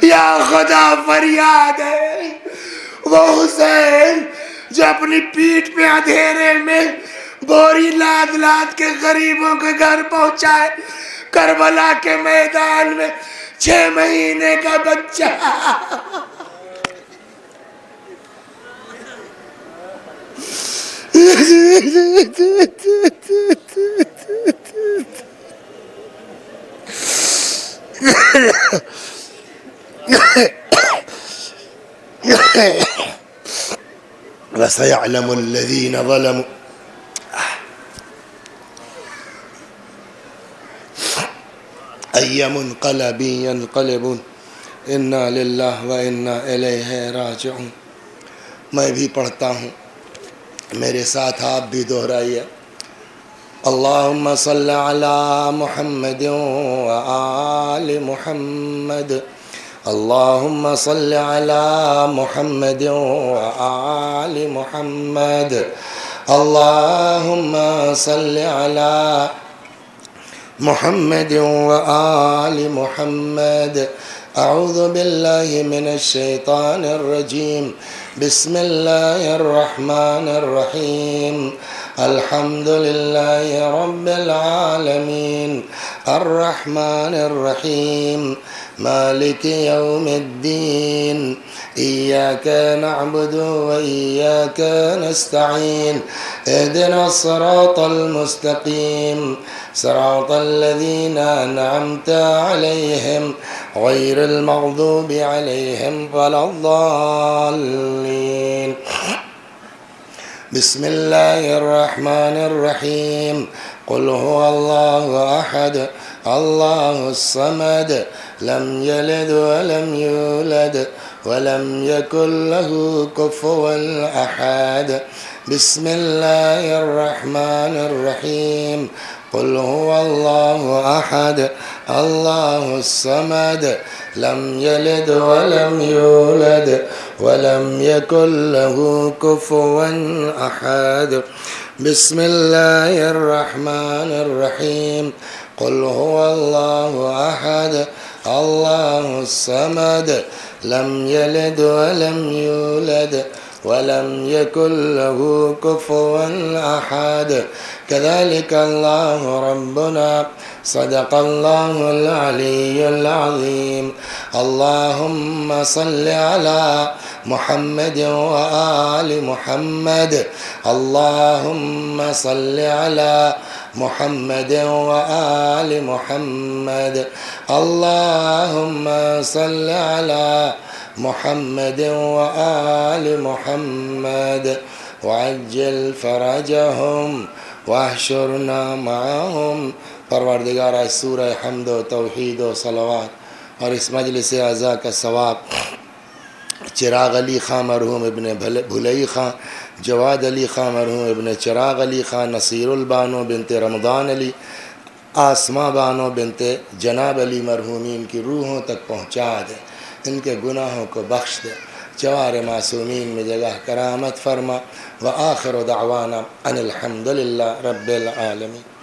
یا خدا فریاد ہے وہ حسین جو اپنی پیٹھ پہ اندھیرے میں بوری لاد لاد کے غریبوں کے گھر پہنچائے، کربلا کے میدان میں 6 مہینے کا بچہ۔ وَسَيَعْلَمُ الَّذِينَ ظَلَمُوا أَيَّ مُنْقَلَبٍ يَنْقَلِبُونَ إِنَّا لِلَّهِ وَإِنَّا إِلَيْهِ رَاجِعُونَ۔ میں بھی پڑھتا ہوں، میرے ساتھ آپ بھی دہرائیے، اللہم صلی علی محمد وآل محمد، اللہم صلی علی محمد وآل محمد، اللہم صلی علی محمد وآل محمد۔ اعوذ باللہ من الشیطان الرجیم، بسم اللہ الرحمن الرحیم، الحمد للہ رب العالمین، الرحمن الرحيم مالك يوم الدين إياك نعبد وإياك نستعين اهدنا الصراط المستقيم صراط الذين أنعمت عليهم غير المغضوب عليهم ولا الضالين بسم الله الرحمن الرحيم قل هو الله أحد الله الصمد لم يلد ولم يولد ولم يكن له كفوا أحد بسم الله الرحمن الرحيم قل هو الله أحد الله الصمد لم يلد ولم يولد ولم يكن له كفوا أحد بسم الله الرحمن الرحيم قل هو الله أحد الله الصمد لم يلد ولم يولد ولم يكن له كفوا أحد كذلك الله ربنا صدق الله العلي العظيم اللهم صل على محمد وآل محمد اللهم صل على محمد وآل محمد اللهم صل على محمد وآل محمد وعجل فرجهم واحشرنا معهم پروردگار سورہ حمد و توحید و صلوات اور اس مجلس اعزا کا ثواب چراغ علی خان مرحوم ابن بھلئی خان، جواد علی خان مرحوم ابن چراغ علی خان، نصیر البانو بنت رمضان علی، آسماء بانو بنت جناب علی مرحومین کی روحوں تک پہنچا دے، ان کے گناہوں کو بخش دے، جوار معصومین میں جگہ کرامت فرما، وآخر دعوانا ان الحمد للہ رب العالمین۔